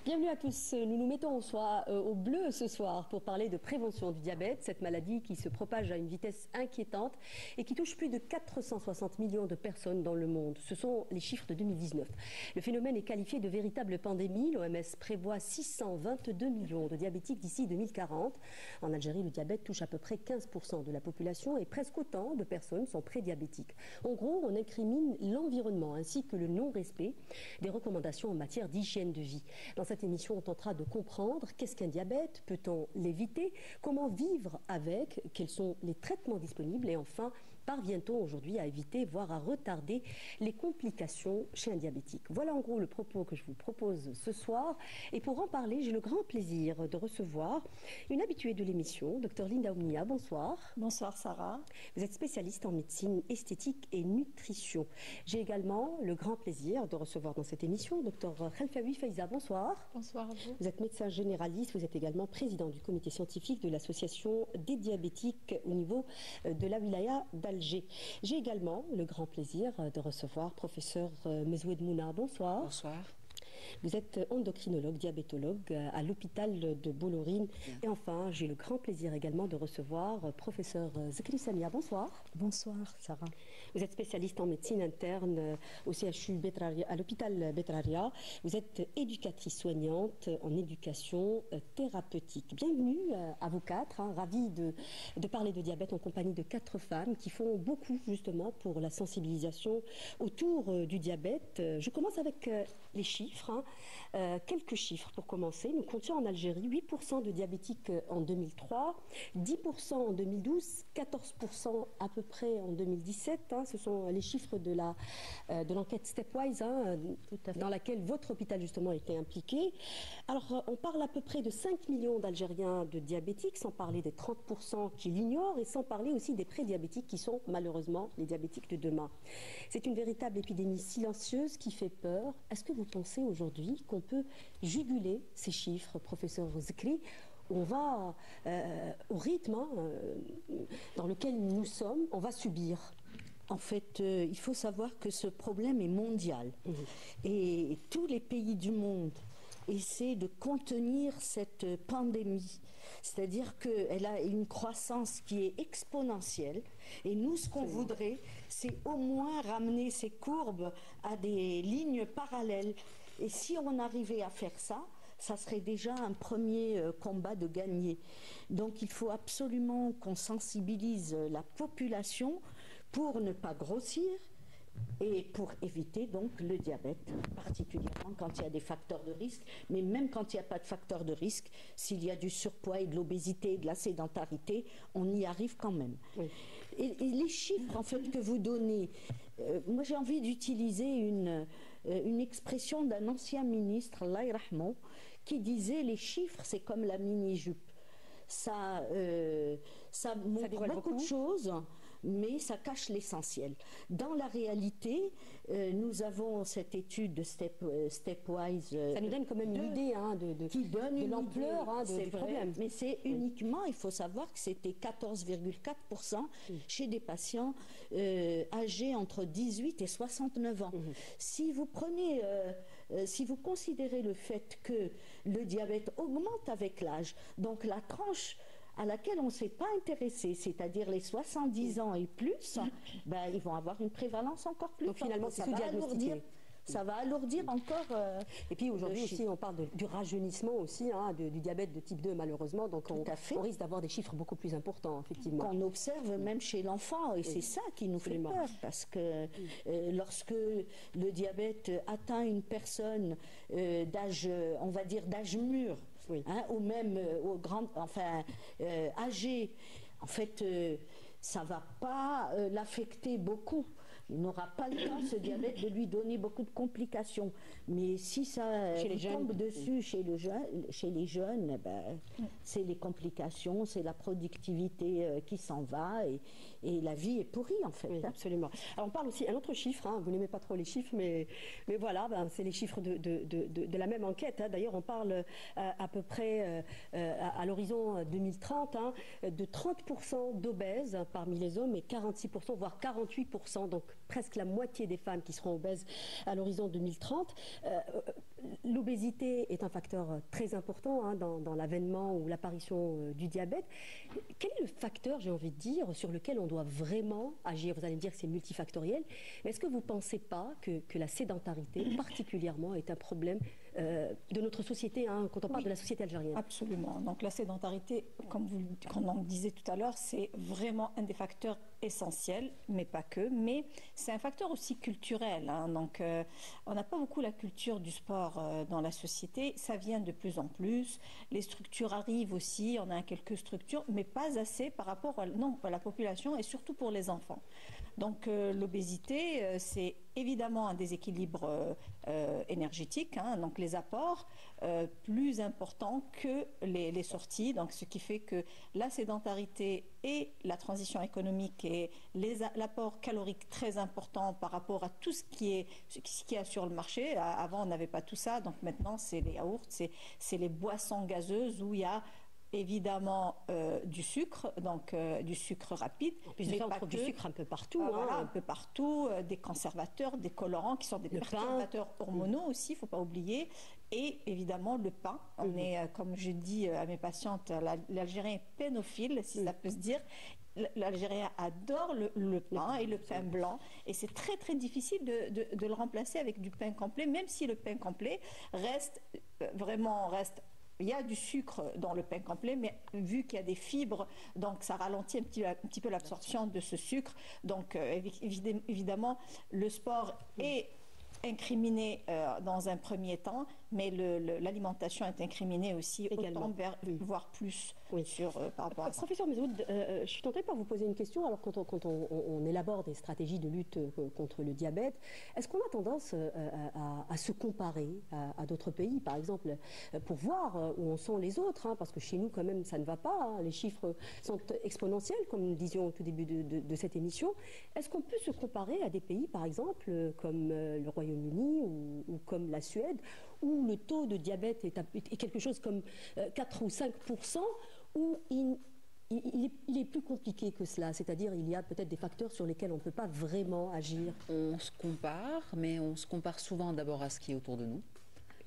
Bienvenue à tous. Nous nous mettons au bleu ce soir pour parler de prévention du diabète, cette maladie qui se propage à une vitesse inquiétante et qui touche plus de 460 millions de personnes dans le monde. Ce sont les chiffres de 2019. Le phénomène est qualifié de véritable pandémie. L'OMS prévoit 622 millions de diabétiques d'ici 2040. En Algérie, le diabète touche à peu près 15% de la population et presque autant de personnes sont prédiabétiques. En gros, on incrimine l'environnement ainsi que le non-respect des recommandations en matière d'hygiène de vie. Dans cette émission, on tentera de comprendre qu'est-ce qu'un diabète, peut-on l'éviter, comment vivre avec, quels sont les traitements disponibles et enfin, parvient-on aujourd'hui à éviter, voire à retarder les complications chez un diabétique. Voilà en gros le propos que je vous propose ce soir. Et pour en parler, j'ai le grand plaisir de recevoir une habituée de l'émission, Dr Linda Oumnia. Bonsoir. Bonsoir Sarah. Vous êtes spécialiste en médecine esthétique et nutrition. J'ai également le grand plaisir de recevoir dans cette émission Dr Khalfaoui Faiza. Bonsoir. Bonsoir à vous. Vous êtes médecin généraliste, vous êtes également président du comité scientifique de l'association des diabétiques au niveau de la wilaya d'Alger. J'ai également le grand plaisir de recevoir professeur Mezoued Mouna. Bonsoir. Bonsoir. Vous êtes endocrinologue, diabétologue à l'hôpital de Bollorine. Et enfin, j'ai le grand plaisir également de recevoir professeur Zekri Samia. Bonsoir. Bonsoir Sarah. Vous êtes spécialiste en médecine interne au CHU Betraria, à l'hôpital Betraria. Vous êtes éducatrice soignante en éducation thérapeutique. Bienvenue à vous quatre. Ravi de parler de diabète en compagnie de 4 femmes qui font beaucoup justement pour la sensibilisation autour du diabète. Je commence avec les chiffres. Quelques chiffres pour commencer. Nous comptions en Algérie 8% de diabétiques en 2003, 10% en 2012, 14% à peu près en 2017. Ce sont les chiffres de l'enquête Stepwise, dans laquelle votre hôpital justement a été impliqué. Alors, on parle à peu près de 5 millions d'Algériens de diabétiques, sans parler des 30% qui l'ignorent et sans parler aussi des prédiabétiques qui sont malheureusement les diabétiques de demain. C'est une véritable épidémie silencieuse qui fait peur. Est-ce que vous pensez aujourd'hui qu'on peut juguler ces chiffres, professeur Zekri? On va au rythme dans lequel nous sommes, on va subir. En fait, il faut savoir que ce problème est mondial. Et tous les pays du monde essaient de contenir cette pandémie. C'est-à-dire qu'elle a une croissance qui est exponentielle. Et nous, ce qu'on voudrait, c'est au moins ramener ces courbes à des lignes parallèles. Et si on arrivait à faire ça, ça serait déjà un premier combat de gagner. Donc il faut absolument qu'on sensibilise la population pour ne pas grossir et pour éviter donc le diabète, particulièrement quand il y a des facteurs de risque, mais même quand il n'y a pas de facteurs de risque, s'il y a du surpoids et de l'obésité et de la sédentarité, on y arrive quand même. Oui. Et les chiffres en fait que vous donnez, moi j'ai envie d'utiliser une expression d'un ancien ministre, Allah yarhamou, qui disait les chiffres c'est comme la mini-jupe. Ça montre beaucoup de choses, mais ça cache l'essentiel. Dans la réalité, nous avons cette étude de Stepwise. Ça nous donne quand même une idée de l'ampleur du problème. Mais c'est uniquement, il faut savoir que c'était 14,4% chez des patients âgés entre 18 et 69 ans. Si vous prenez, si vous considérez le fait que le diabète augmente avec l'âge, donc la tranche à laquelle on ne s'est pas intéressé, c'est-à-dire les 70 ans et plus, ils vont avoir une prévalence encore plus forte. Donc finalement, c'est sous-diagnostiqué. Ça va alourdir encore. Et puis aujourd'hui aussi, on parle du rajeunissement aussi, du diabète de type 2 malheureusement. Donc on risque d'avoir des chiffres beaucoup plus importants, effectivement. Qu'on observe même chez l'enfant. Et c'est ça qui nous fait peur. Parce que lorsque le diabète atteint une personne d'âge, on va dire d'âge mûr, ou même âgé, en fait, ça ne va pas l'affecter beaucoup. Il n'aura pas le temps, ce diabète, de lui donner beaucoup de complications. Mais si ça tombe dessus chez les jeunes, c'est les complications, c'est la productivité qui s'en va et la vie est pourrie, en fait. Oui, absolument. Alors, on parle aussi, un autre chiffre, vous n'aimez pas trop les chiffres, mais voilà, c'est les chiffres de la même enquête. D'ailleurs, on parle à peu près à l'horizon 2030 de 30% d'obèses parmi les hommes et 46%, voire 48%, donc presque la moitié des femmes qui seront obèses à l'horizon 2030. L'obésité est un facteur très important hein, dans l'avènement ou l'apparition du diabète. Quel est le facteur, j'ai envie de dire, sur lequel on doit vraiment agir? Vous allez me dire que c'est multifactoriel, mais est-ce que vous ne pensez pas que la sédentarité, particulièrement, est un problème de notre société, hein, quand on parle de la société algérienne? Absolument. Donc la sédentarité, comme on le disait tout à l'heure, c'est vraiment un des facteurs essentiels, mais pas que. Mais c'est un facteur aussi culturel. Hein. Donc on n'a pas beaucoup la culture du sport dans la société. Ça vient de plus en plus. Les structures arrivent aussi. On a quelques structures, mais pas assez par rapport à la population et surtout pour les enfants. Donc l'obésité, c'est évidemment un déséquilibre énergétique, hein, donc les apports plus importants que les sorties, donc ce qui fait que la sédentarité et la transition économique et l'apport calorique très important par rapport à tout ce qu'il y a sur le marché. Avant on n'avait pas tout ça, donc maintenant c'est les yaourts, c'est les boissons gazeuses où il y a évidemment du sucre, donc du sucre rapide. Mais on trouve du sucre un peu partout. Voilà, un peu partout, des conservateurs, des colorants qui sont des perturbateurs hormonaux aussi, il ne faut pas oublier. Et évidemment le pain. On est, comme je dis à mes patientes, l'Algérien est pénophile, si ça peut se dire. L'Algérien adore le pain et le pain blanc. Et c'est très très difficile de le remplacer avec du pain complet, même si le pain complet reste. Il y a du sucre dans le pain complet, mais vu qu'il y a des fibres, donc ça ralentit un petit peu l'absorption de ce sucre. Donc évidemment, le sport est incriminé dans un premier temps, mais l'alimentation est incriminée aussi, également, voire plus par rapport à ça. Professeur Mezoud, je suis tentée par vous poser une question. Alors quand on élabore des stratégies de lutte contre le diabète, est-ce qu'on a tendance à se comparer à d'autres pays, par exemple, pour voir où en sont les autres, hein, parce que chez nous quand même ça ne va pas, hein, les chiffres sont exponentiels, comme nous disions au tout début de cette émission. Est-ce qu'on peut se comparer à des pays, par exemple, comme le Royaume-Uni ou comme la Suède, où le taux de diabète est quelque chose comme 4 ou 5%, où il est plus compliqué que cela, c'est-à-dire il y a peut-être des facteurs sur lesquels on ne peut pas vraiment agir. On se compare, mais on se compare souvent d'abord à ce qui est autour de nous.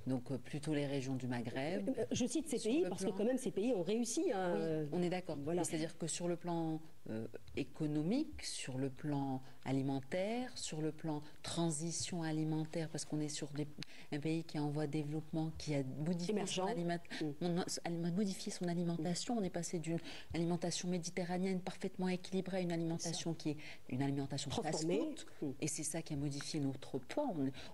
Donc plutôt les régions du Maghreb. Je cite ces pays parce que quand même ces pays ont réussi. Oui, on est d'accord. Voilà. C'est-à-dire que sur le plan économique, sur le plan alimentaire, sur le plan transition alimentaire, parce qu'on est sur un pays qui est en voie de développement, qui a modifié son alimentation. On est passé d'une alimentation méditerranéenne parfaitement équilibrée à une alimentation qui est une alimentation transformée. Et c'est ça qui a modifié notre poids.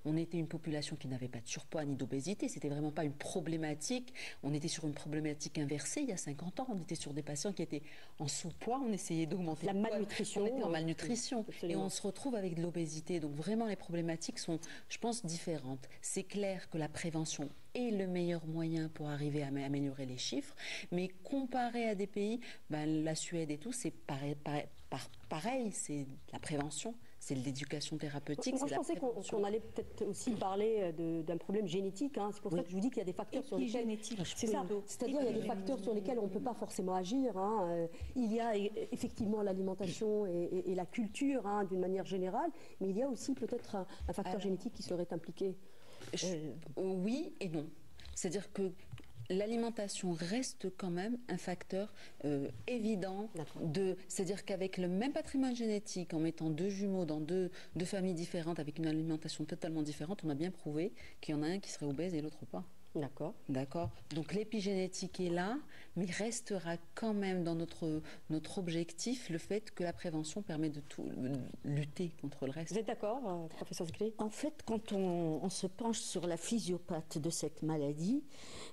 On était une population qui n'avait pas de surpoids ni d'obésité. C'était vraiment pas une problématique. On était sur une problématique inversée il y a 50 ans. On était sur des patients qui étaient en sous-poids. On essayait d'augmenter la malnutrition. On était en malnutrition. Absolument. Et on se retrouve avec de l'obésité. Donc vraiment, les problématiques sont, je pense, différentes. C'est clair que la prévention est le meilleur moyen pour arriver à améliorer les chiffres. Mais comparé à des pays, la Suède et tout, c'est pareil, c'est la prévention. C'est l'éducation thérapeutique. Moi, je pensais qu'on allait peut-être aussi parler d'un problème génétique. Hein. C'est pour ça que je vous dis qu'il y a des facteurs sur lesquels... C'est ça. C'est-à-dire qu'il y a des facteurs sur lesquels on ne peut pas forcément agir. Hein. Il y a effectivement l'alimentation et la culture, hein, d'une manière générale, mais il y a aussi peut-être un facteur génétique qui serait impliqué. Oui et non. C'est-à-dire que l'alimentation reste quand même un facteur évident. C'est-à-dire qu'avec le même patrimoine génétique, en mettant deux jumeaux dans deux familles différentes, avec une alimentation totalement différente, on a bien prouvé qu'il y en a un qui serait obèse et l'autre pas. D'accord. D'accord. Donc l'épigénétique est là, mais restera quand même dans notre objectif le fait que la prévention permet de lutter contre le reste. Vous êtes d'accord, professeur Zikri? En fait, quand on se penche sur la physiopathie de cette maladie,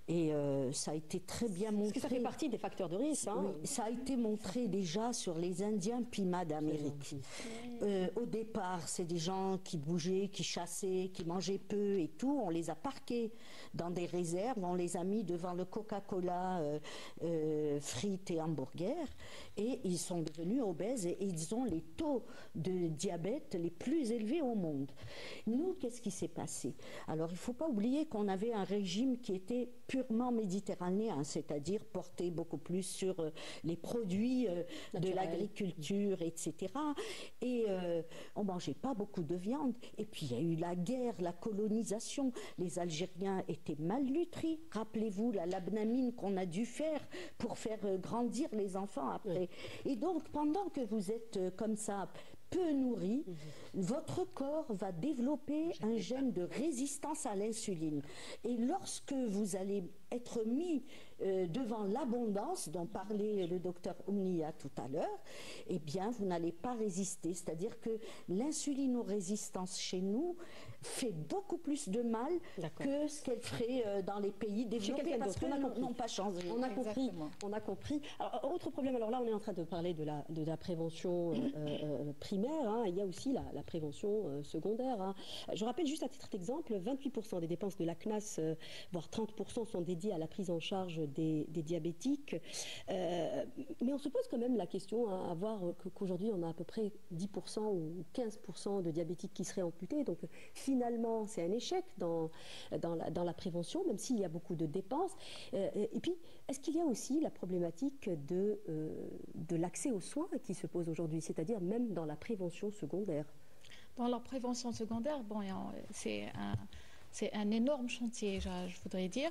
et ça a été très bien montré... Parce que ça fait partie des facteurs de risque. Hein. Oui, ça a été montré déjà sur les Indiens Pima d'Amérique. Au départ, c'est des gens qui bougeaient, qui chassaient, qui mangeaient peu et tout. On les a parqués dans des réserves, on les a mis devant le Coca-Cola frites et hamburgers, et ils sont devenus obèses et ils ont les taux de diabète les plus élevés au monde. Nous, qu'est-ce qui s'est passé? Alors, il ne faut pas oublier qu'on avait un régime qui était purement méditerranéen, c'est-à-dire porté beaucoup plus sur les produits de l'agriculture, etc. Et on ne mangeait pas beaucoup de viande. Et puis, il y a eu la guerre, la colonisation. Les Algériens étaient malnutris. Rappelez-vous la labnamine qu'on a dû faire pour faire grandir les enfants après. Et donc, pendant que vous êtes comme ça, peu nourri, votre corps va développer un gène de résistance à l'insuline. Et lorsque vous allez être mis devant l'abondance dont parlait le docteur Oumnia tout à l'heure, eh bien, vous n'allez pas résister. C'est-à-dire que l'insulinorésistance chez nous fait beaucoup plus de mal que ce qu'elle ferait dans les pays développés parce qu'ils n'ont pas changé. On a compris. On a compris. Alors, autre problème, alors là, on est en train de parler de la prévention primaire, hein. Il y a aussi la prévention secondaire. Hein. Je rappelle juste à titre d'exemple, 28% des dépenses de la CNAS, voire 30% sont dédiées à la prise en charge des diabétiques. Mais on se pose quand même la question, hein, à voir qu'aujourd'hui, on a à peu près 10% ou 15% de diabétiques qui seraient amputés. Donc, finalement, c'est un échec dans la prévention, même s'il y a beaucoup de dépenses. Et puis, est-ce qu'il y a aussi la problématique de l'accès aux soins qui se pose aujourd'hui, c'est-à-dire même dans la prévention secondaire? Dans la prévention secondaire, bon, c'est un énorme chantier, je voudrais dire.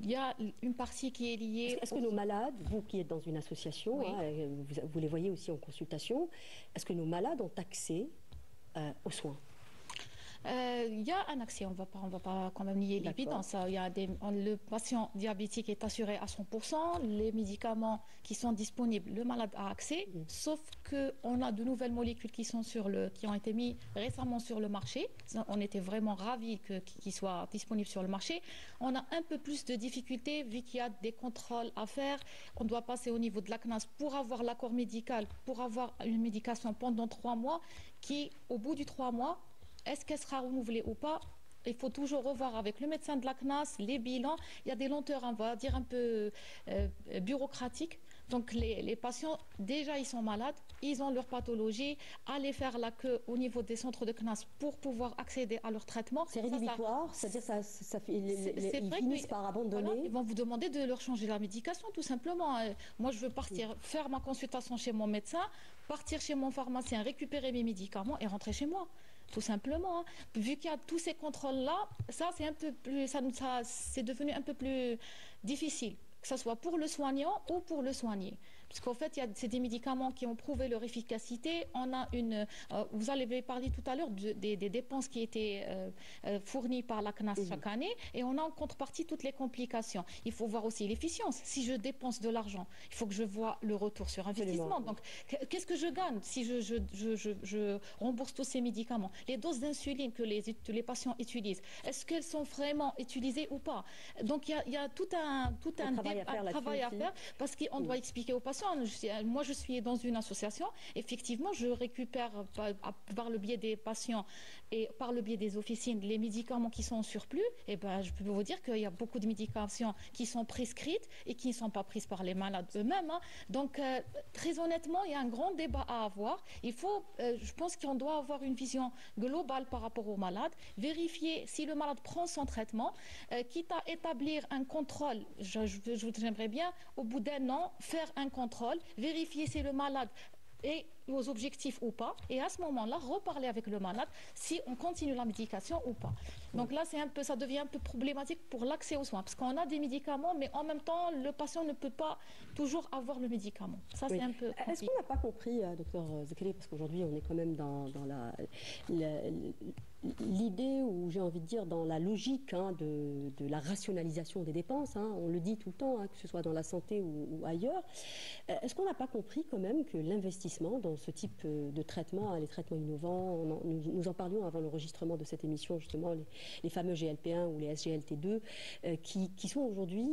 Il y a une partie qui est liée... Est-ce que nos malades, vous qui êtes dans une association, oui, hein, vous les voyez aussi en consultation, est-ce que nos malades ont accès aux soins? Il y a un accès, on ne va pas quand même nier l'évidence. Le patient diabétique est assuré à 100%, les médicaments qui sont disponibles, le malade a accès, sauf qu'on a de nouvelles molécules qui ont été mises récemment sur le marché. On était vraiment ravis qu'ils soient disponibles sur le marché. On a un peu plus de difficultés vu qu'il y a des contrôles à faire. On doit passer au niveau de la CNAS pour avoir l'accord médical, pour avoir une médication pendant 3 mois, qui, au bout du 3 mois, est-ce qu'elle sera renouvelée ou pas? Il faut toujours revoir avec le médecin de la CNAS, les bilans. Il y a des lenteurs, on va dire, un peu bureaucratiques. Donc les patients, déjà, ils sont malades, ils ont leur pathologie. Aller faire la queue au niveau des centres de CNAS pour pouvoir accéder à leur traitement. C'est rédhibitoire, c'est-à-dire ils finissent par abandonner. Voilà, ils vont vous demander de leur changer la médication, tout simplement. Moi, je veux partir faire ma consultation chez mon médecin, partir chez mon pharmacien, récupérer mes médicaments et rentrer chez moi. Tout simplement, hein. Vu qu'il y a tous ces contrôles-là, c'est devenu un peu plus difficile, que ce soit pour le soignant ou pour le soigné. Parce qu'en fait, c'est des médicaments qui ont prouvé leur efficacité. Vous avez parlé tout à l'heure des dépenses qui étaient fournies par la CNAS chaque année, et on a en contrepartie toutes les complications. Il faut voir aussi l'efficience. Si je dépense de l'argent, il faut que je vois le retour sur investissement. Donc, qu'est-ce que je gagne si je rembourse tous ces médicaments? Les doses d'insuline que les patients utilisent, est-ce qu'elles sont vraiment utilisées ou pas? Donc, il y a tout un travail à faire parce qu'on doit expliquer aux patients. Moi, je suis dans une association. Effectivement, je récupère par le biais des patients et par le biais des officines les médicaments qui sont en surplus. Et je peux vous dire qu'il y a beaucoup de médications qui sont prescrites et qui ne sont pas prises par les malades eux-mêmes. Hein. Donc, très honnêtement, il y a un grand débat à avoir. Je pense qu'on doit avoir une vision globale par rapport aux malades, vérifier si le malade prend son traitement, quitte à établir un contrôle. J'aimerais bien, au bout d'1 an, faire un contrôle, vérifier si le malade est aux objectifs ou pas, et à ce moment-là, reparler avec le malade si on continue la médication ou pas. Donc là, ça devient un peu problématique pour l'accès aux soins, parce qu'on a des médicaments, mais en même temps, le patient ne peut pas toujours avoir le médicament. Ça, c'est un peu compliqué. Est-ce qu'on n'a pas compris, docteur Zekele, parce qu'aujourd'hui, on est quand même dans l'idée, ou j'ai envie de dire dans la logique de la rationalisation des dépenses, hein, on le dit tout le temps, hein, que ce soit dans la santé ou ailleurs. Est-ce qu'on n'a pas compris quand même que l'investissement dans ce type de traitement, hein, les traitements innovants, nous en parlions avant l'enregistrement de cette émission, justement, les fameux GLP-1 ou les SGLT2, qui sont aujourd'hui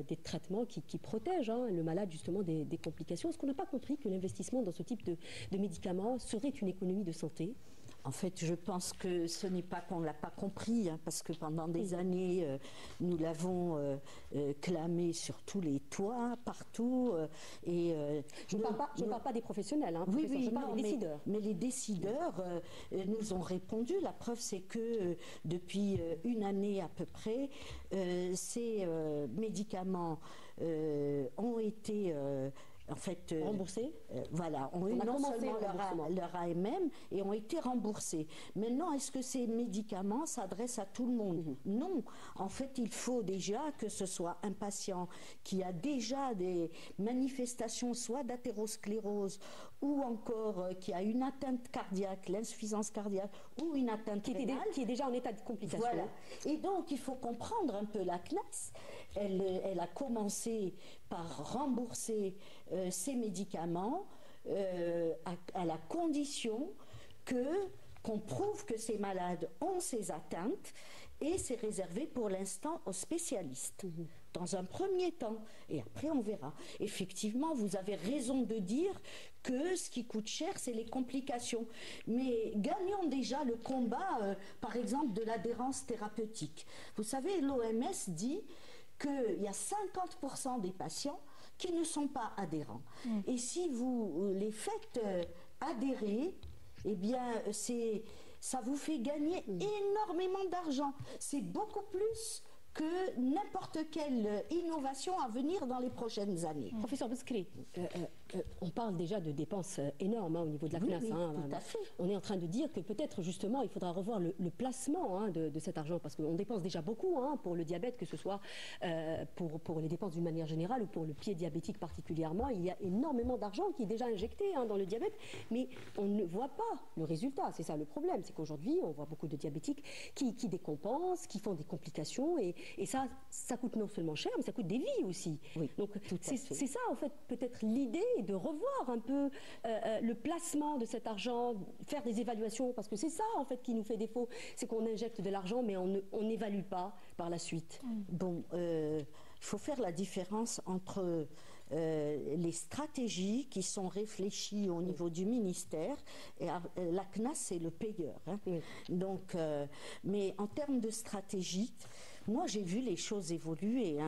des traitements qui protègent, hein, le malade justement des complications. Est-ce qu'on n'a pas compris que l'investissement dans ce type de médicaments serait une économie de santé? En fait, je pense que ce n'est pas qu'on ne l'a pas compris, hein, parce que pendant des années, nous l'avons clamé sur tous les toits, partout. Je ne parle pas des professionnels, hein, oui, je parle des décideurs. Mais les décideurs nous ont répondu. La preuve, c'est que depuis une année à peu près, ces médicaments ont été... en fait, remboursés. Voilà, ont eu non seulement leur AMM et ont été remboursés. Maintenant, est-ce que ces médicaments s'adressent à tout le monde? Non. En fait, il faut déjà que ce soit un patient qui a déjà des manifestations, soit d'athérosclérose ou encore qui a une atteinte cardiaque, l'insuffisance cardiaque ou une atteinte rénale. Qui est déjà en état de complication. Voilà. Et donc, il faut comprendre un peu la CNAS. Elle a commencé par rembourser ces médicaments à la condition qu'on prouve que ces malades ont ces atteintes, et c'est réservé pour l'instant aux spécialistes. Dans un premier temps, et après on verra. Effectivement, vous avez raison de dire que ce qui coûte cher, c'est les complications. Mais gagnons déjà le combat, par exemple, de l'adhérence thérapeutique. Vous savez, l'OMS dit qu'il y a 50% des patients qui ne sont pas adhérents. Et si vous les faites adhérer, eh bien, ça vous fait gagner énormément d'argent. C'est beaucoup plus que n'importe quelle innovation à venir dans les prochaines années. Professeur Bouskri, on parle déjà de dépenses énormes au niveau de la CNAS. Oui, tout à fait. On est en train de dire que peut-être justement il faudra revoir le placement de cet argent, parce qu'on dépense déjà beaucoup pour le diabète, que ce soit pour les dépenses d'une manière générale ou pour le pied diabétique particulièrement. Il y a énormément d'argent qui est déjà injecté dans le diabète, mais on ne voit pas le résultat. C'est ça le problème, c'est qu'aujourd'hui on voit beaucoup de diabétiques qui décompensent, qui font des complications, et ça coûte non seulement cher, mais ça coûte des vies aussi. Oui, donc c'est ça en fait peut-être l'idée, de revoir un peu le placement de cet argent, faire des évaluations, parce que c'est ça en fait qui nous fait défaut, c'est qu'on injecte de l'argent mais on n'évalue pas par la suite. Bon, il faut faire la différence entre les stratégies qui sont réfléchies au niveau du ministère, et la CNAS c'est le payeur. Donc, mais en termes de stratégie, moi j'ai vu les choses évoluer.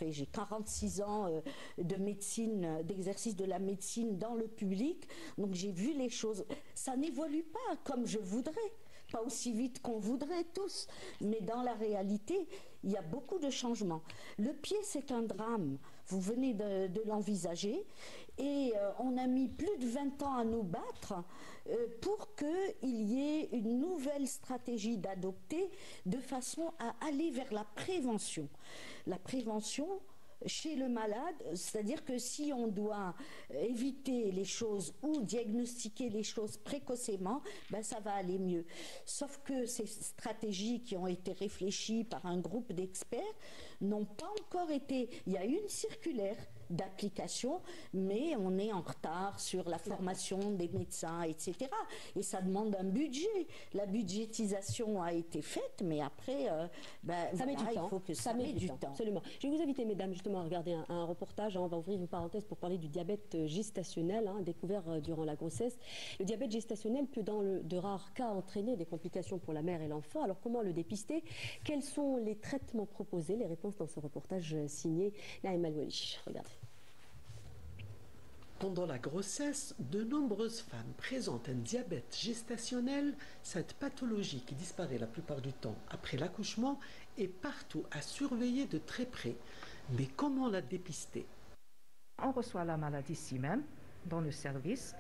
J'ai 46 ans de médecine, d'exercice de la médecine dans le public, donc j'ai vu les choses. Ça n'évolue pas comme je voudrais, pas aussi vite qu'on voudrait tous, mais dans la réalité, il y a beaucoup de changements. Le pied, c'est un drame. Vous venez de l'envisager, et on a mis plus de 20 ans à nous battre pour qu'il y ait une nouvelle stratégie d'adopter de façon à aller vers la prévention. La prévention chez le malade, c'est-à-dire que si on doit éviter les choses ou diagnostiquer les choses précocement, ça va aller mieux. Sauf que ces stratégies qui ont été réfléchies par un groupe d'experts n'ont pas encore été... Il y a une circulaire d'application, mais on est en retard sur la formation des médecins, etc. Et ça demande un budget. La budgétisation a été faite, mais après, ça met du temps. Il faut que ça met du temps. Absolument. Je vais vous inviter, mesdames, justement, à regarder un reportage. On va ouvrir une parenthèse pour parler du diabète gestationnel, découvert durant la grossesse. Le diabète gestationnel peut, dans de rares cas, entraîner des complications pour la mère et l'enfant. Alors, comment le dépister? Quels sont les traitements proposés? Les réponses dans ce reportage signé Naïm Al-Walish. Regardez. Pendant la grossesse, de nombreuses femmes présentent un diabète gestationnel. Cette pathologie, qui disparaît la plupart du temps après l'accouchement, est partout à surveiller de très près. Mais comment la dépister? On reçoit la maladie ici même, dans le service,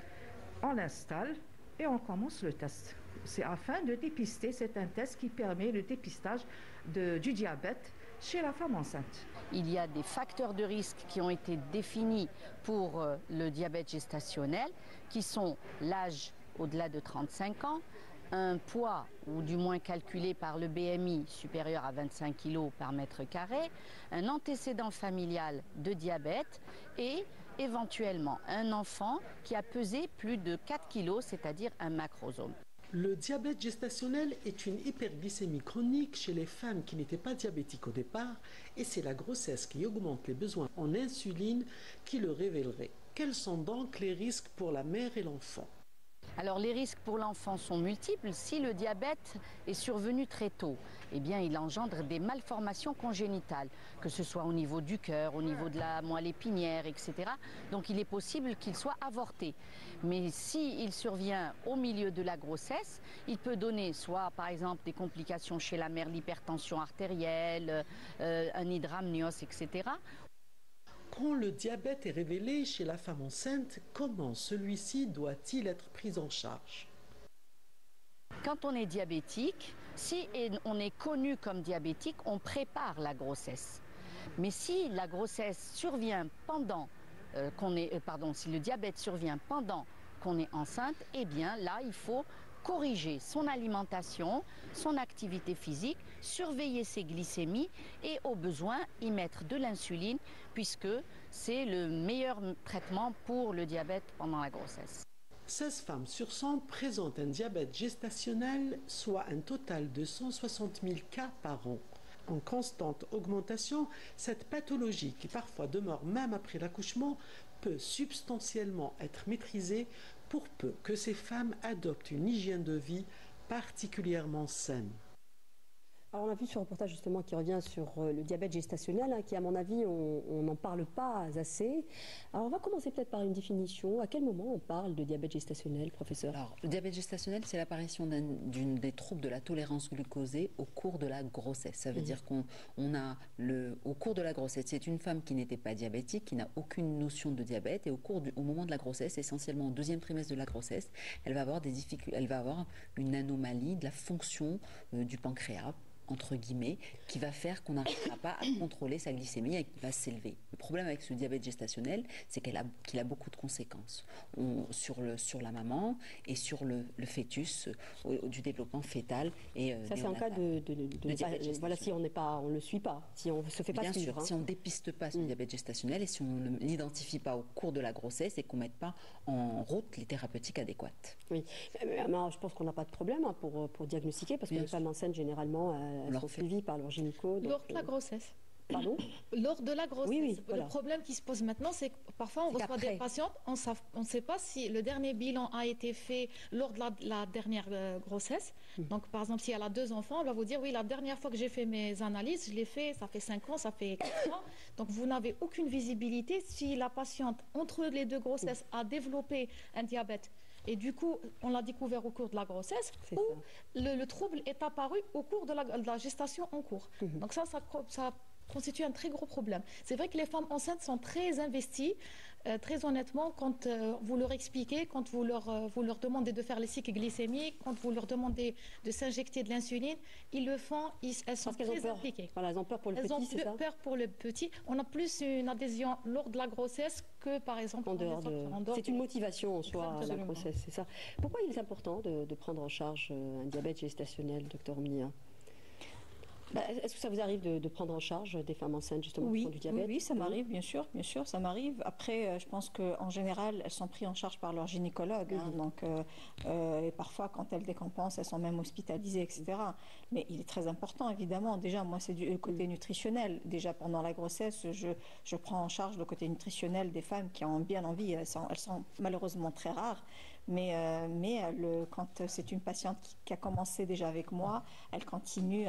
on l'installe et on commence le test. C'est afin de dépister, c'est un test qui permet le dépistage du diabète chez la femme enceinte. Il y a des facteurs de risque qui ont été définis pour le diabète gestationnel, qui sont l'âge au-delà de 35 ans, un poids, ou du moins calculé par le BMI, supérieur à 25 kg par mètre carré, un antécédent familial de diabète et éventuellement un enfant qui a pesé plus de 4 kg, c'est-à-dire un macrosome. Le diabète gestationnel est une hyperglycémie chronique chez les femmes qui n'étaient pas diabétiques au départ, et c'est la grossesse qui augmente les besoins en insuline qui le révélerait. Quels sont donc les risques pour la mère et l'enfant? Alors les risques pour l'enfant sont multiples. Si le diabète est survenu très tôt, eh bien il engendre des malformations congénitales, que ce soit au niveau du cœur, au niveau de la moelle épinière, etc. Donc il est possible qu'il soit avorté. Mais s'il survient au milieu de la grossesse, il peut donner soit par exemple des complications chez la mère, l'hypertension artérielle, un hydramnios, etc. Quand le diabète est révélé chez la femme enceinte, comment celui-ci doit-il être pris en charge? Quand on est diabétique, si on est connu comme diabétique, on prépare la grossesse. Mais si la grossesse survient pendant si le diabète survient pendant qu'on est enceinte, eh bien là, il faut corriger son alimentation, son activité physique, surveiller ses glycémies et au besoin y mettre de l'insuline puisque c'est le meilleur traitement pour le diabète pendant la grossesse. 16 femmes sur 100 présentent un diabète gestationnel, soit un total de 160 000 cas par an. En constante augmentation, cette pathologie, qui parfois demeure même après l'accouchement, peut substantiellement être maîtrisée pour peu que ces femmes adoptent une hygiène de vie particulièrement saine. Alors on a vu ce reportage justement qui revient sur le diabète gestationnel, qui à mon avis on n'en parle pas assez. Alors on va commencer peut-être par une définition. À quel moment on parle de diabète gestationnel, professeur? Alors le diabète gestationnel, c'est l'apparition d'une des troubles de la tolérance glucosée au cours de la grossesse. Ça veut dire qu'on a au cours de la grossesse, c'est une femme qui n'était pas diabétique, qui n'a aucune notion de diabète et au moment de la grossesse, essentiellement au deuxième trimestre de la grossesse, elle va avoir des difficultés, elle va avoir une anomalie de la fonction du pancréas, entre guillemets, qui va faire qu'on n'arrivera pas à contrôler sa glycémie et qu'il va s'élever. Le problème avec ce diabète gestationnel, c'est qu'il a beaucoup de conséquences sur la maman et sur le fœtus, du développement fœtal. Et ça, c'est en cas de diabète. Voilà, si on ne le suit pas, si on ne se fait pas suivre. Bien sûr, si on ne dépiste pas ce diabète gestationnel et si on ne l'identifie pas au cours de la grossesse et qu'on ne mette pas en route les thérapeutiques adéquates. Oui, mais je pense qu'on n'a pas de problème pour diagnostiquer, parce que les femmes enceintes, généralement, elles sont suivies par leur gynéco. Lors de la grossesse. Pardon? Lors de la grossesse. Oui, voilà. Le problème qui se pose maintenant, c'est que parfois on reçoit des patientes, on ne sait pas si le dernier bilan a été fait lors de la dernière grossesse. Donc par exemple, si elle a 2 enfants, elle va vous dire oui, la dernière fois que j'ai fait mes analyses, je l'ai fait, ça fait 5 ans, ça fait 4 ans. Donc vous n'avez aucune visibilité si la patiente, entre les 2 grossesses, a développé un diabète. Et du coup, on l'a découvert au cours de la grossesse, ou le trouble est apparu au cours de la gestation en cours. Donc ça constitue un très gros problème. C'est vrai que les femmes enceintes sont très investies, très honnêtement, quand vous leur expliquez, quand vous leur demandez de faire les cycles glycémiques, quand vous leur demandez de s'injecter de l'insuline, ils le font, elles sont très impliquées. Voilà, elles ont peur pour le petit, c'est ça? Elles ont peur pour le petit. On a plus une adhésion lors de la grossesse que, par exemple, en dehors. C'est une motivation en soi, la grossesse, c'est ça. Pourquoi il est important de prendre en charge un diabète gestationnel, docteur Omnia? Est-ce que ça vous arrive de prendre en charge des femmes enceintes justement qui font du diabète? Oui, ça m'arrive, bien sûr, ça m'arrive. Après, je pense qu'en général, elles sont prises en charge par leur gynécologue. Donc, et parfois, quand elles décompensent, elles sont même hospitalisées, etc. Mais il est très important, évidemment. Déjà, moi, c'est du côté nutritionnel. Déjà, pendant la grossesse, je prends en charge le côté nutritionnel des femmes qui ont bien envie. Elles sont malheureusement très rares. Mais quand c'est une patiente qui a commencé déjà avec moi, elle continue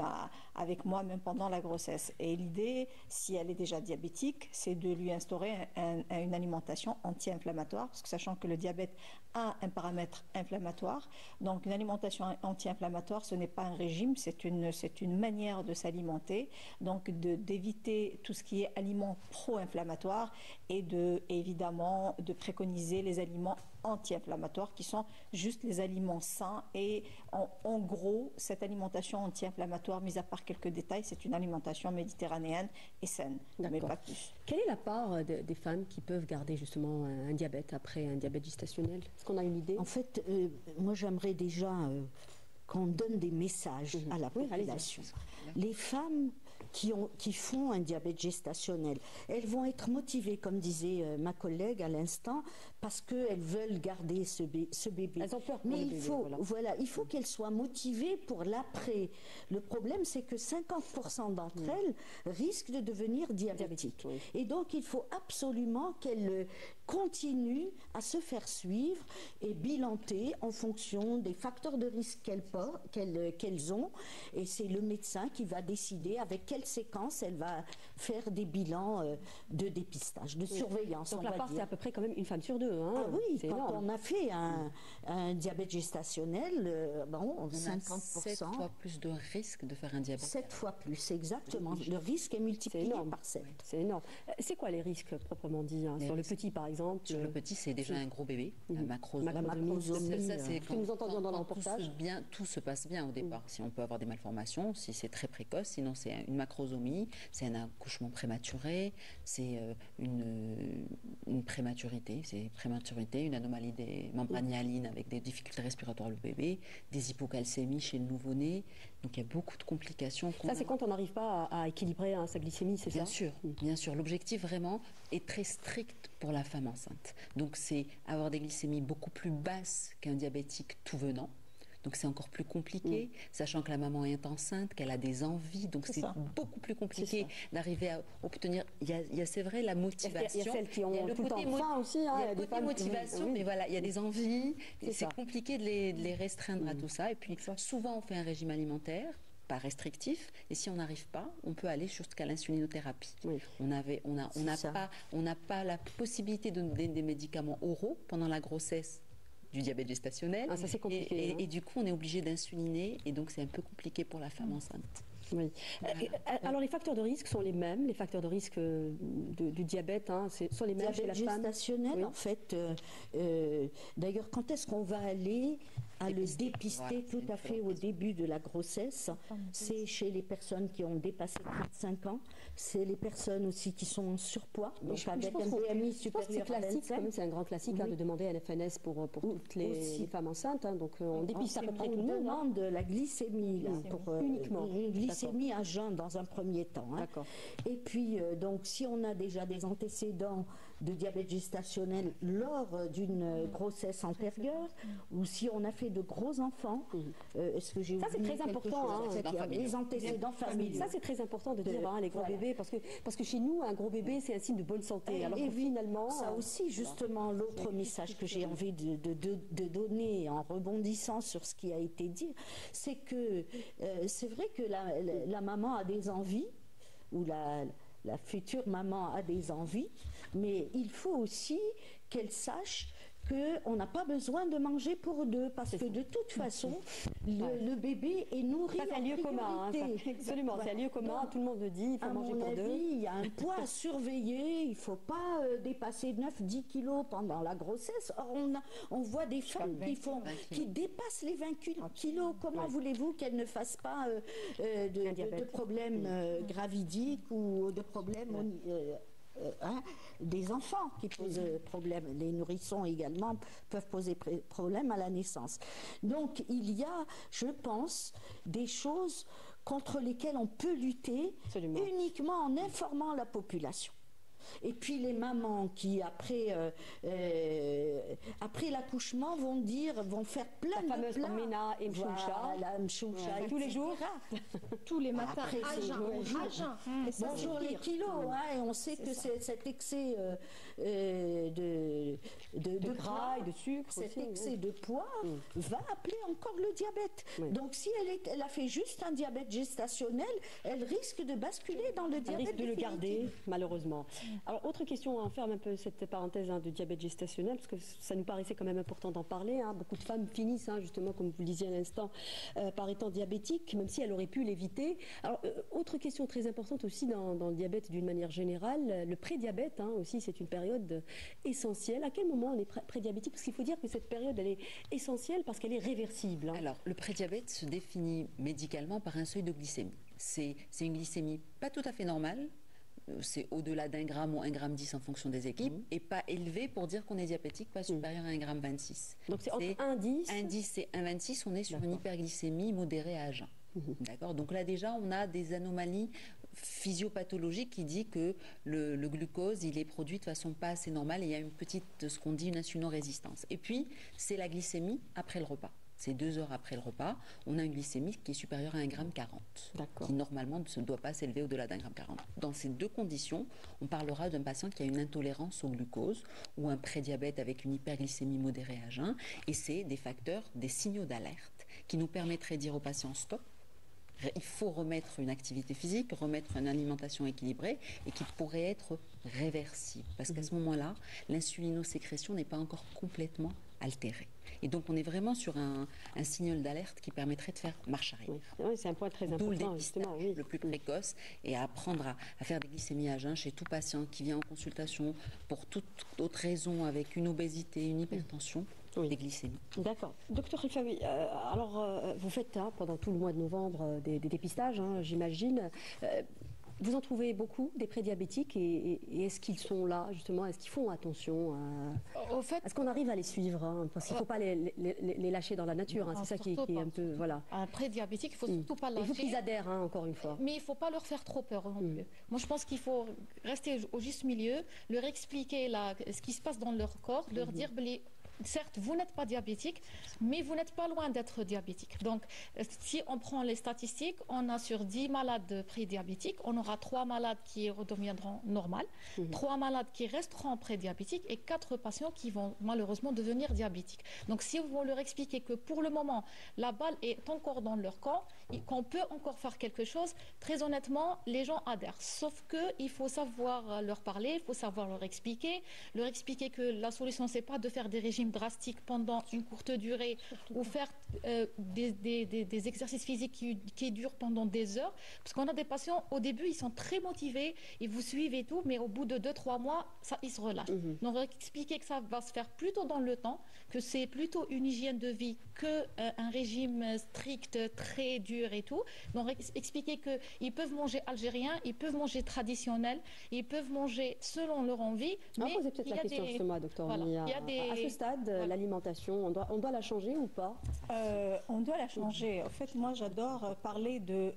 avec moi même pendant la grossesse. Et l'idée, si elle est déjà diabétique, c'est de lui instaurer une alimentation anti-inflammatoire, parce que sachant que le diabète a un paramètre inflammatoire, donc une alimentation anti-inflammatoire, ce n'est pas un régime, c'est une manière de s'alimenter, donc d'éviter tout ce qui est aliments pro-inflammatoires et évidemment de préconiser les aliments anti-inflammatoires qui sont juste les aliments sains. Et en gros, cette alimentation anti-inflammatoire, mis à part quelques détails, c'est une alimentation méditerranéenne et saine, mais pas plus. Quelle est la part des femmes qui peuvent garder justement un diabète après un diabète gestationnel? Est-ce qu'on a une idée? En fait, moi j'aimerais déjà qu'on donne des messages à la population. Les femmes qui font un diabète gestationnel. Elles vont être motivées, comme disait ma collègue à l'instant, parce qu'elles veulent garder ce bébé. Elles ont peur pour Mais le il bébé, faut, voilà. il faut qu'elles soient motivées pour l'après. Le problème, c'est que 50% d'entre elles risquent de devenir diabétiques. Oui. Et donc, il faut absolument qu'elles continuent à se faire suivre et bilanter en fonction des facteurs de risque qu'elles ont. Et c'est le médecin qui va décider avec quelle séquence elle va faire des bilans de dépistage, de surveillance. Donc la part, c'est à peu près quand même une femme sur deux. Hein. Ah oui, quand énorme. on a fait un diabète gestationnel, On 50%. a 7 fois plus de risque de faire un diabète. 7 fois plus, exactement. Le risque est multiplié énorme. par 7. C'est énorme. C'est quoi les risques proprement dit sur le petit, par exemple? Sur le petit, c'est déjà un gros bébé, la macrosomie. La macrosomie, Ça, c'est que nous entendions dans le reportage. Tout se passe bien au départ. Si on peut avoir des malformations, si c'est très précoce, sinon c'est une macrosomie, c'est un accouchement prématuré, c'est une prématurité, une anomalie des membranes hyalines avec des difficultés respiratoires le bébé, des hypocalcémies chez le nouveau-né. Donc il y a beaucoup de complications. Ça, c'est quand on n'arrive pas à équilibrer sa glycémie, c'est ça? Bien sûr, bien sûr. L'objectif vraiment est très strict pour la femme enceinte. Donc c'est avoir des glycémies beaucoup plus basses qu'un diabétique tout venant. Donc c'est encore plus compliqué, sachant que la maman est enceinte, qu'elle a des envies, donc c'est beaucoup plus compliqué d'arriver à obtenir. Il y a c'est vrai la motivation. Il y a celles qui ont tout le temps faim aussi. Il y a le côté motivation, mais voilà, il y a des envies. C'est compliqué de les restreindre à tout ça. Et puis souvent on fait un régime alimentaire pas restrictif, et si on n'arrive pas, on peut aller jusqu'à l'insulinothérapie. Oui. On n'a pas la possibilité de donner des médicaments oraux pendant la grossesse du diabète gestationnel. Ça c'est compliqué. Et du coup, on est obligé d'insuliner, et donc c'est un peu compliqué pour la femme enceinte. Oui. Alors les facteurs de risque sont les mêmes, les facteurs de risque du diabète sont les mêmes chez la femme. Gestationnel, en fait. D'ailleurs, quand est-ce qu'on va aller à le dépister tout à fait au début de la grossesse? C'est chez les personnes qui ont dépassé 35 ans, c'est les personnes aussi qui sont en surpoids, donc avec un BMI supérieur à 25. C'est un grand classique de demander un FNS pour toutes les femmes enceintes. Donc on dépiste à peu près tout le monde. On demande la glycémie uniquement. Une glycémie à jeun dans un premier temps. D'accord. Et puis donc si on a déjà des antécédents de diabète gestationnel lors d'une grossesse antérieure, ou si on a fait de gros enfants, est-ce que j'ai ça c'est très important, les antécédents familiaux. Ça c'est très important de dire les gros bébés, parce que chez nous un gros bébé c'est un signe de bonne santé. Alors que finalement ça aussi justement l'autre message que j'ai envie de donner en rebondissant sur ce qui a été dit, c'est que c'est vrai que la maman a des envies, ou la future maman a des envies, mais il faut aussi qu'elle sache qu'on n'a pas besoin de manger pour deux, parce que de toute façon, le bébé est nourri. C'est un lieu commun. Absolument, c'est un lieu commun. Tout le monde le dit, il faut manger pour deux. Il y a un poids à surveiller. Il ne faut pas dépasser 9-10 kilos pendant la grossesse. Or, on voit des femmes qui dépassent les 20 kilos. Comment voulez-vous qu'elles ne fassent pas de problèmes gravidiques ou de problèmes des enfants qui posent problème. Les nourrissons également peuvent poser problème à la naissance. Donc il y a, je pense, des choses contre lesquelles on peut lutter uniquement en informant la population. Et puis les mamans qui après l'accouchement vont faire plein de plats. Mena et mchoucha, tous les jours, tous les matins. Bonjour les kilos, et on sait que cet excès de gras et de sucre, cet excès de poids va appeler encore le diabète. Donc si elle a fait juste un diabète gestationnel, elle risque de basculer dans le diabète. Elle risque de le garder, malheureusement. Alors, autre question, on ferme un peu cette parenthèse de diabète gestationnel, parce que ça nous paraissait quand même important d'en parler. Beaucoup de femmes finissent, justement, comme vous le disiez à l'instant, par étant diabétiques, même si elles auraient pu l'éviter. Alors, autre question très importante aussi dans le diabète d'une manière générale, le prédiabète aussi, c'est une période essentielle. À quel moment on est prédiabétique? Parce qu'il faut dire que cette période, elle est essentielle parce qu'elle est réversible. Alors, le prédiabète se définit médicalement par un seuil de glycémie. C'est une glycémie pas tout à fait normale. C'est au-delà d'1 gramme ou 1,10 gramme en fonction des équipes, et pas élevé pour dire qu'on est diabétique, pas supérieur à 1,26 gramme. Donc c'est entre 1,10 1,10 et 1,26, on est sur une hyperglycémie modérée à jeun. D'accord. Donc là déjà, on a des anomalies physiopathologique qui dit que le glucose, il est produit de façon pas assez normale et il y a une petite, ce qu'on dit, une insulinorésistance. Et puis, c'est la glycémie après le repas. C'est 2 heures après le repas, on a une glycémie qui est supérieure à 1,40 g, qui normalement ne doit pas s'élever au-delà d'1,40 g. Dans ces 2 conditions, on parlera d'un patient qui a une intolérance au glucose ou un prédiabète avec une hyperglycémie modérée à jeun, et c'est des facteurs, des signaux d'alerte qui nous permettraient de dire au patient stop. Il faut remettre une activité physique, remettre une alimentation équilibrée et qui pourrait être réversible. Parce qu'à ce moment-là, l'insulinosécrétion n'est pas encore complètement altérée. Et donc, on est vraiment sur un signal d'alerte qui permettrait de faire marche arrière. Oui, c'est un point très important. D'où le dépistage le plus précoce et à apprendre à faire des glycémies à jeun chez tout patient qui vient en consultation pour toute autre raison avec une obésité, une hypertension. Des glycémies. D'accord. Docteur Rifawi, alors vous faites pendant tout le mois de novembre des dépistages, j'imagine. Vous en trouvez beaucoup, des prédiabétiques, et est-ce qu'ils sont là, justement, est-ce qu'ils font attention Au fait, est-ce qu'on arrive à les suivre parce qu'il ne faut pas les lâcher dans la nature, c'est ça qui est un peu... Voilà. Un prédiabétique, il ne faut surtout pas lâcher. Il faut qu'ils adhèrent, encore une fois. Mais il ne faut pas leur faire trop peur non plus. Moi, je pense qu'il faut rester au juste milieu, leur expliquer ce qui se passe dans leur corps, leur dire... Certes, vous n'êtes pas diabétique, mais vous n'êtes pas loin d'être diabétique. Donc, si on prend les statistiques, on a sur 10 malades prédiabétiques, on aura 3 malades qui redeviendront normales, 3 malades qui resteront prédiabétiques et 4 patients qui vont malheureusement devenir diabétiques. Donc, si vous leur expliquez que pour le moment, la balle est encore dans leur corps et qu'on peut encore faire quelque chose, très honnêtement, les gens adhèrent. Sauf qu'il faut savoir leur parler, il faut savoir leur expliquer que la solution, ce n'est pas de faire des régimes drastiques pendant une courte durée ou faire des exercices physiques qui durent pendant des heures, parce qu'on a des patients, au début, ils sont très motivés, ils vous suivent et tout, mais au bout de 2-3 mois, ils se relâchent. Donc, expliquer que ça va se faire plutôt dans le temps, que c'est plutôt une hygiène de vie qu'un régime strict, très dur et tout. Donc, expliquer qu'ils peuvent manger algérien, ils peuvent manger traditionnel, ils peuvent manger selon leur envie. Mais posez peut-être la question justement, docteur. Voilà. À ce stade, l'alimentation, on doit la changer ou pas? On doit la changer. En fait, moi, j'adore parler de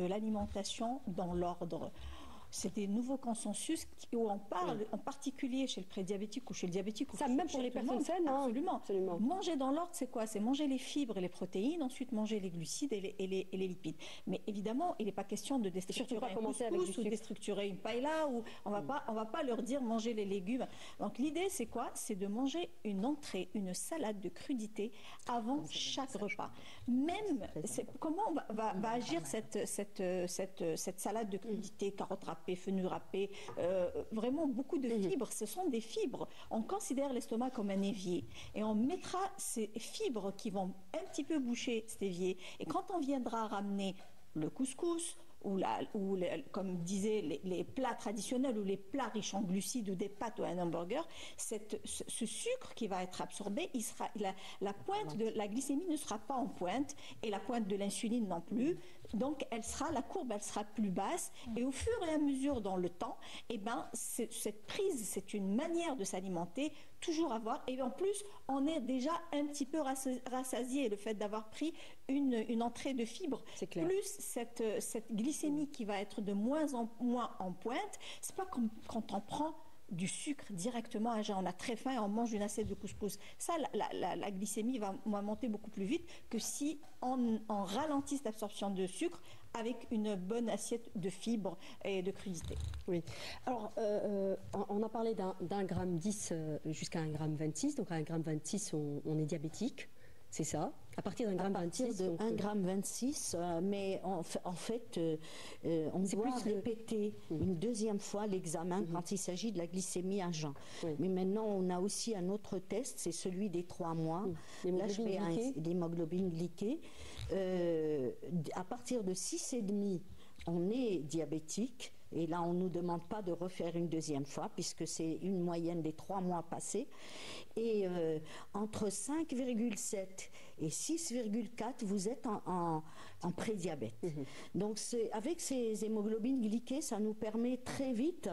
l'alimentation dans l'ordre. C'est des nouveaux consensus où on parle, en particulier chez le prédiabétique ou chez le diabétique. Ça, même pour les personnes saines, absolument. Manger dans l'ordre, c'est quoi? C'est manger les fibres et les protéines, ensuite manger les glucides et les lipides. Mais évidemment, il n'est pas question de déstructurer un couscous ou déstructurer une paella, ou on va pas leur dire manger les légumes. Donc l'idée, c'est quoi? C'est de manger une entrée, une salade de crudité avant chaque repas. Même, comment va agir cette salade de crudité, carottes râpées, fenouil râpé, vraiment beaucoup de fibres. Ce sont des fibres. On considère l'estomac comme un évier et on mettra ces fibres qui vont un petit peu boucher cet évier. Et quand on viendra ramener le couscous, ou comme disaient les plats traditionnels ou les plats riches en glucides ou des pâtes ou un hamburger, ce sucre qui va être absorbé, la pointe de la glycémie ne sera pas en pointe et la pointe de l'insuline non plus. Donc la courbe sera plus basse et au fur et à mesure dans le temps, cette prise, c'est une manière de s'alimenter, toujours avoir, et en plus on est déjà un petit peu rassasié, le fait d'avoir pris une entrée de fibres, plus cette glycémie qui va être de moins en moins en pointe. C'est pas comme quand on prend du sucre directement à jeun, on a très faim et on mange une assiette de couscous. Ça, la glycémie va monter beaucoup plus vite que si on ralentit l'absorption de sucre avec une bonne assiette de fibres et de crudité. Oui. Alors, on a parlé d'un gramme 10 jusqu'à 1,26 g. Donc à 1,26 g, on est diabétique. C'est ça. À partir d'un gramme 26. De 1,26 g, mais en fait, on doit répéter une deuxième fois l'examen quand il s'agit de la glycémie à jeun. Mais maintenant, on a aussi un autre test, c'est celui des 3 mois, l'hémoglobine glyquée. À partir de 6,5, on est diabétique. Et là, on ne nous demande pas de refaire une deuxième fois, puisque c'est une moyenne des 3 mois passés. Et entre 5,7 et 6,4, vous êtes en prédiabète. Donc, avec ces hémoglobines glyquées, ça nous permet très vite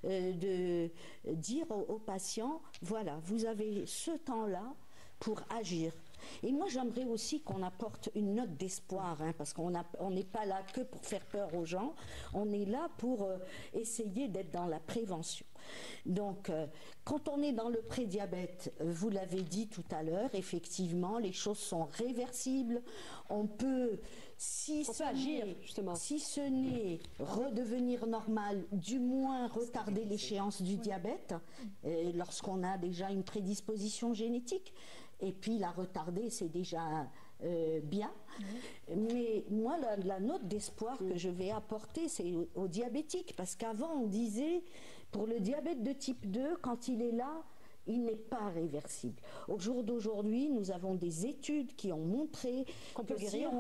de dire aux patients, voilà, vous avez ce temps-là pour agir. Et moi, j'aimerais aussi qu'on apporte une note d'espoir, hein, parce qu'on n'est pas là que pour faire peur aux gens, on est là pour essayer d'être dans la prévention. Donc, quand on est dans le prédiabète, vous l'avez dit tout à l'heure, effectivement, les choses sont réversibles. On peut, si ce n'est redevenir normal, du moins retarder l'échéance du diabète, lorsqu'on a déjà une prédisposition génétique. Et puis la retarder, c'est déjà bien. Mais moi, la note d'espoir que je vais apporter, c'est aux diabétiques. Parce qu'avant, on disait, pour le diabète de type 2, quand il est là, il n'est pas réversible. Au jour d'aujourd'hui, nous avons des études qui ont montré qu'on peut guérir,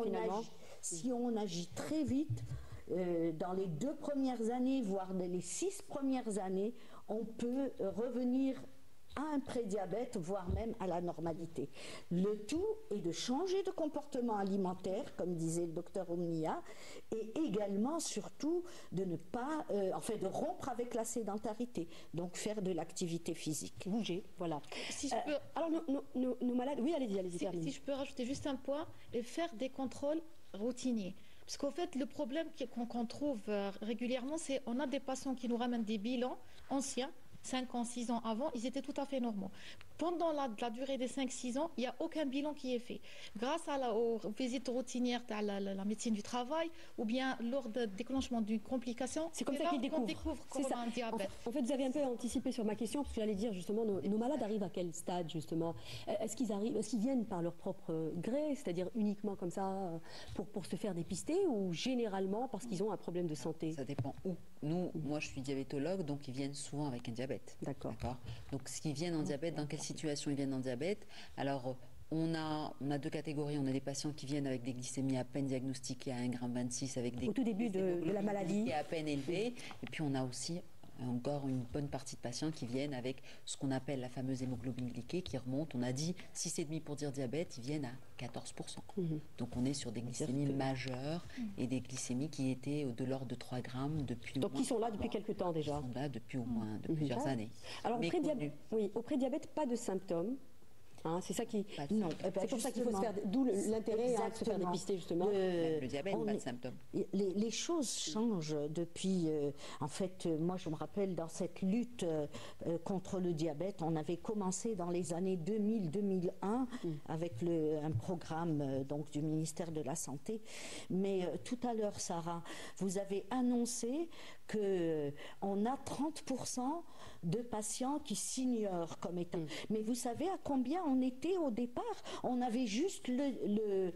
si on agit très vite, dans les 2 premières années, voire les 6 premières années, on peut revenir à un prédiabète, voire même à la normalité. Le tout est de changer de comportement alimentaire, comme disait le docteur Omnia, et également, surtout, de ne pas, de rompre avec la sédentarité, donc faire de l'activité physique. Bouger, voilà. Si je peux... Alors, nos malades... Oui, allez-y, si je peux rajouter juste un point, et faire des contrôles routiniers. Parce qu'en fait, le problème qu'on trouve régulièrement, c'est qu'on a des patients qui nous ramènent des bilans anciens, 5 ans, 6 ans avant, ils étaient tout à fait normaux. Pendant la durée des 5-6 ans, il n'y a aucun bilan qui est fait. Grâce aux visites routinières à la médecine du travail ou bien lors du déclenchement d'une complication, c'est comme ça qu'ils découvrent qu'on a un diabète. En fait, vous avez un peu anticipé sur ma question, parce que j'allais dire justement, nos malades arrivent à quel stade justement? Est-ce qu'ils viennent par leur propre gré, c'est-à-dire uniquement comme ça pour se faire dépister, ou généralement parce qu'ils ont un problème de santé? Ça dépend où. Moi je suis diabétologue, donc ils viennent souvent avec un diabète. D'accord. Donc s'ils viennent en diabète, dans quelle situation ils viennent en diabète? Alors on a 2 catégories. On a des patients qui viennent avec des glycémies à peine diagnostiquées à 1,26 g avec des au tout début de la maladie à peine élevées. Et puis on a aussi encore une bonne partie de patients qui viennent avec ce qu'on appelle la fameuse hémoglobine glyquée qui remonte. On a dit 6,5 pour dire diabète, ils viennent à 14%. Donc on est sur des glycémies majeures et des glycémies qui étaient de l'ordre de 3 grammes depuis. Donc ils sont là depuis quelques temps déjà. Ils sont là depuis au moins plusieurs années. Alors au prédiabète, pas de symptômes. Hein, c'est ça qui. Non, c'est pour ça qu'il faut se faire. D'où l'intérêt de se faire dépister justement. Le diabète, pas de symptômes. Les choses changent depuis. En fait, moi, je me rappelle dans cette lutte contre le diabète, on avait commencé dans les années 2000-2001 avec un programme donc du ministère de la Santé. Mais tout à l'heure, Sarah, vous avez annoncé qu'on a 30% de patients qui s'ignorent comme étant. Mais vous savez à combien on était au départ? On avait juste 2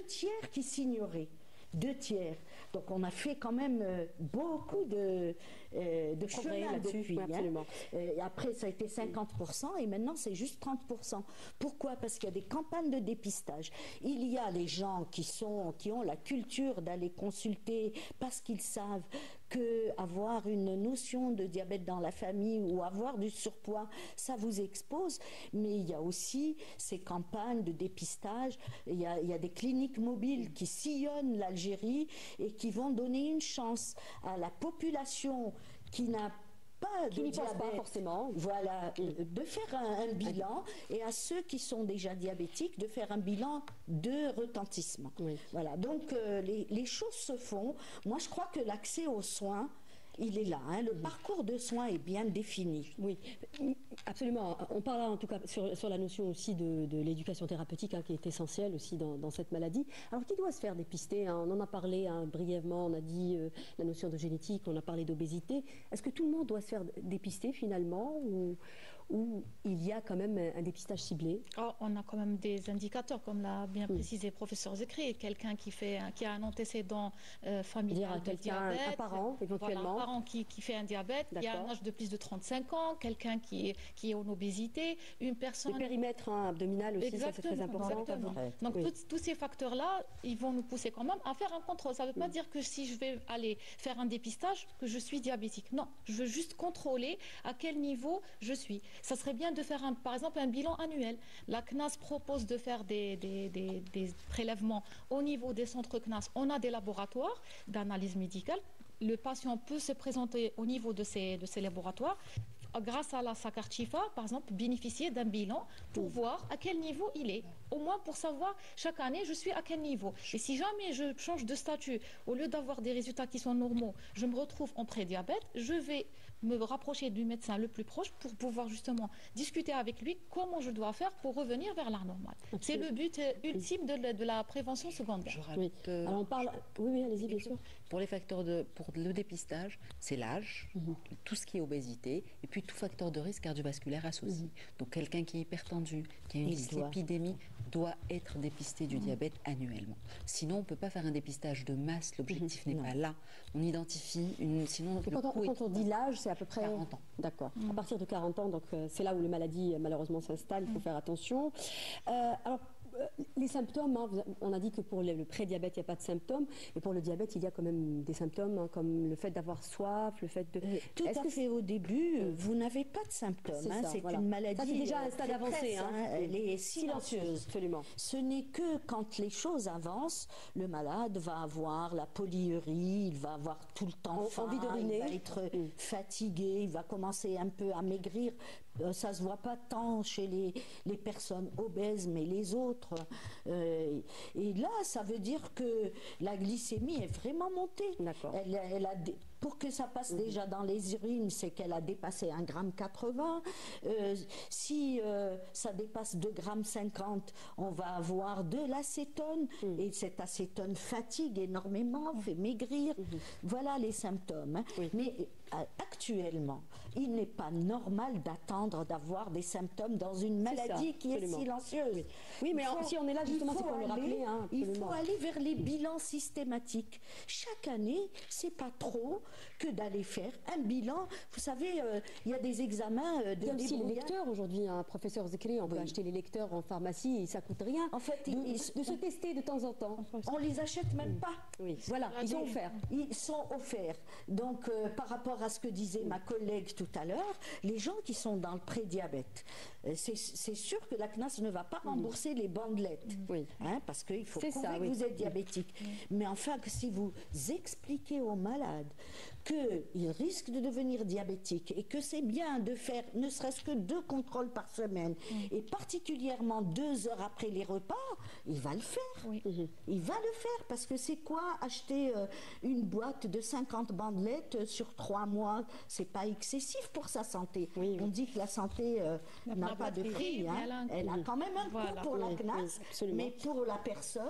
tiers qui s'ignoraient. 2 tiers. Donc on a fait quand même beaucoup de chemin depuis. Absolument. Après ça a été 50% et maintenant c'est juste 30%. Pourquoi? Parce qu'il y a des campagnes de dépistage. Il y a les gens qui ont la culture d'aller consulter parce qu'ils savent qu'avoir une notion de diabète dans la famille ou avoir du surpoids, ça vous expose. Mais il y a aussi ces campagnes de dépistage. Il y a des cliniques mobiles qui sillonnent l'Algérie et qui vont donner une chance à la population qui n'a pas de diabète, pas forcément. Voilà, de faire un bilan, et à ceux qui sont déjà diabétiques de faire un bilan de retentissement. Oui. Voilà, donc les choses se font. Moi, je crois que l'accès aux soins, il est là. Hein. Le parcours de soins est bien défini. Oui, absolument. On parle en tout cas sur la notion aussi de l'éducation thérapeutique qui est essentielle aussi dans cette maladie. Alors, qui doit se faire dépister? On en a parlé brièvement, on a dit la notion de génétique, on a parlé d'obésité. Est-ce que tout le monde doit se faire dépister finalement ou il y a quand même un dépistage ciblé? On a quand même des indicateurs, comme l'a bien précisé le professeur Zekri, quelqu'un qui a un antécédent familial de diabète. Un parent, éventuellement. Voilà, un parent qui fait un diabète, qui a un âge de plus de 35 ans, quelqu'un qui est en obésité, une personne... Le périmètre abdominal aussi, ça c'est très important. Exactement. Donc tous ces facteurs-là, ils vont nous pousser quand même à faire un contrôle. Ça ne veut pas dire que si je vais aller faire un dépistage, que je suis diabétique. Non, je veux juste contrôler à quel niveau je suis. Ça serait bien de faire par exemple un bilan annuel. La CNAS propose de faire des prélèvements au niveau des centres CNAS. On a des laboratoires d'analyse médicale. Le patient peut se présenter au niveau de ces laboratoires, grâce à sa carte Chifa, par exemple, bénéficier d'un bilan pour voir à quel niveau il est. Au moins pour savoir chaque année je suis à quel niveau. Et si jamais je change de statut, au lieu d'avoir des résultats qui sont normaux, je me retrouve en prédiabète, je vais me rapprocher du médecin le plus proche pour pouvoir justement discuter avec lui comment je dois faire pour revenir vers l'art normal. C'est le but ultime de la prévention secondaire. Oui. Alors on parle... Oui, allez-y, bien sûr. Pour pour le dépistage, c'est l'âge, tout ce qui est obésité, et puis tout facteur de risque cardiovasculaire associé. Donc quelqu'un qui est hypertendu, qui a une dyslipidémie, doit être dépisté du diabète annuellement. Sinon, on ne peut pas faire un dépistage de masse, l'objectif n'est pas là. On identifie sinon... Quand on dit l'âge, c'est à peu près... 40 ans. D'accord. À partir de 40 ans, donc c'est là où les maladies malheureusement s'installent, il faut faire attention. Alors, les symptômes, on a dit que pour le prédiabète, il n'y a pas de symptômes, mais pour le diabète, il y a quand même des symptômes, comme le fait d'avoir soif, le fait de... Tout à fait, au début, vous n'avez pas de symptômes. C'est une maladie... Ça, c'est déjà un stade avancé. Elle est silencieuse. Absolument. Ce n'est que quand les choses avancent, le malade va avoir la polyurie, il va avoir tout le temps faim, envie d'uriner, il va être fatigué, il va commencer un peu à maigrir. Ça ne se voit pas tant chez les personnes obèses, mais les autres. Et là, ça veut dire que la glycémie est vraiment montée. D'accord. Pour que ça passe déjà dans les urines, c'est qu'elle a dépassé 1,80 g. Si ça dépasse 2,50 g, on va avoir de l'acétone. Et cette acétone fatigue énormément, fait maigrir. Voilà les symptômes. Mais actuellement, il n'est pas normal d'attendre d'avoir des symptômes dans une maladie qui est silencieuse. Oui, mais si on est là justement, c'est pour le rappeler. Il faut aller vers les bilans systématiques. Chaque année, c'est pas trop que d'aller faire un bilan. Vous savez, il y a des examens de il y a aussi les lecteurs aujourd'hui, professeur Zekri, on peut acheter les lecteurs en pharmacie et ça coûte rien. En fait, de se tester de temps en temps. On les achète même pas. Oui, voilà, ils sont offerts. Ils sont offerts. Donc, par rapport à ce que disait ma collègue tout à l'heure, les gens qui sont dans le prédiabète, c'est sûr que la CNAS ne va pas rembourser les bandelettes. Parce qu'il faut prouver que vous êtes diabétique. Mais enfin, que si vous expliquez aux malades qu'il risque de devenir diabétique et que c'est bien de faire ne serait-ce que 2 contrôles par semaine et particulièrement 2 heures après les repas, il va le faire. Il va le faire parce que c'est quoi acheter une boîte de 50 bandelettes sur 3 mois, c'est pas excessif pour sa santé. On dit que la santé n'a pas de prix. Elle a quand même un coût pour la CNAS, mais pour la personne,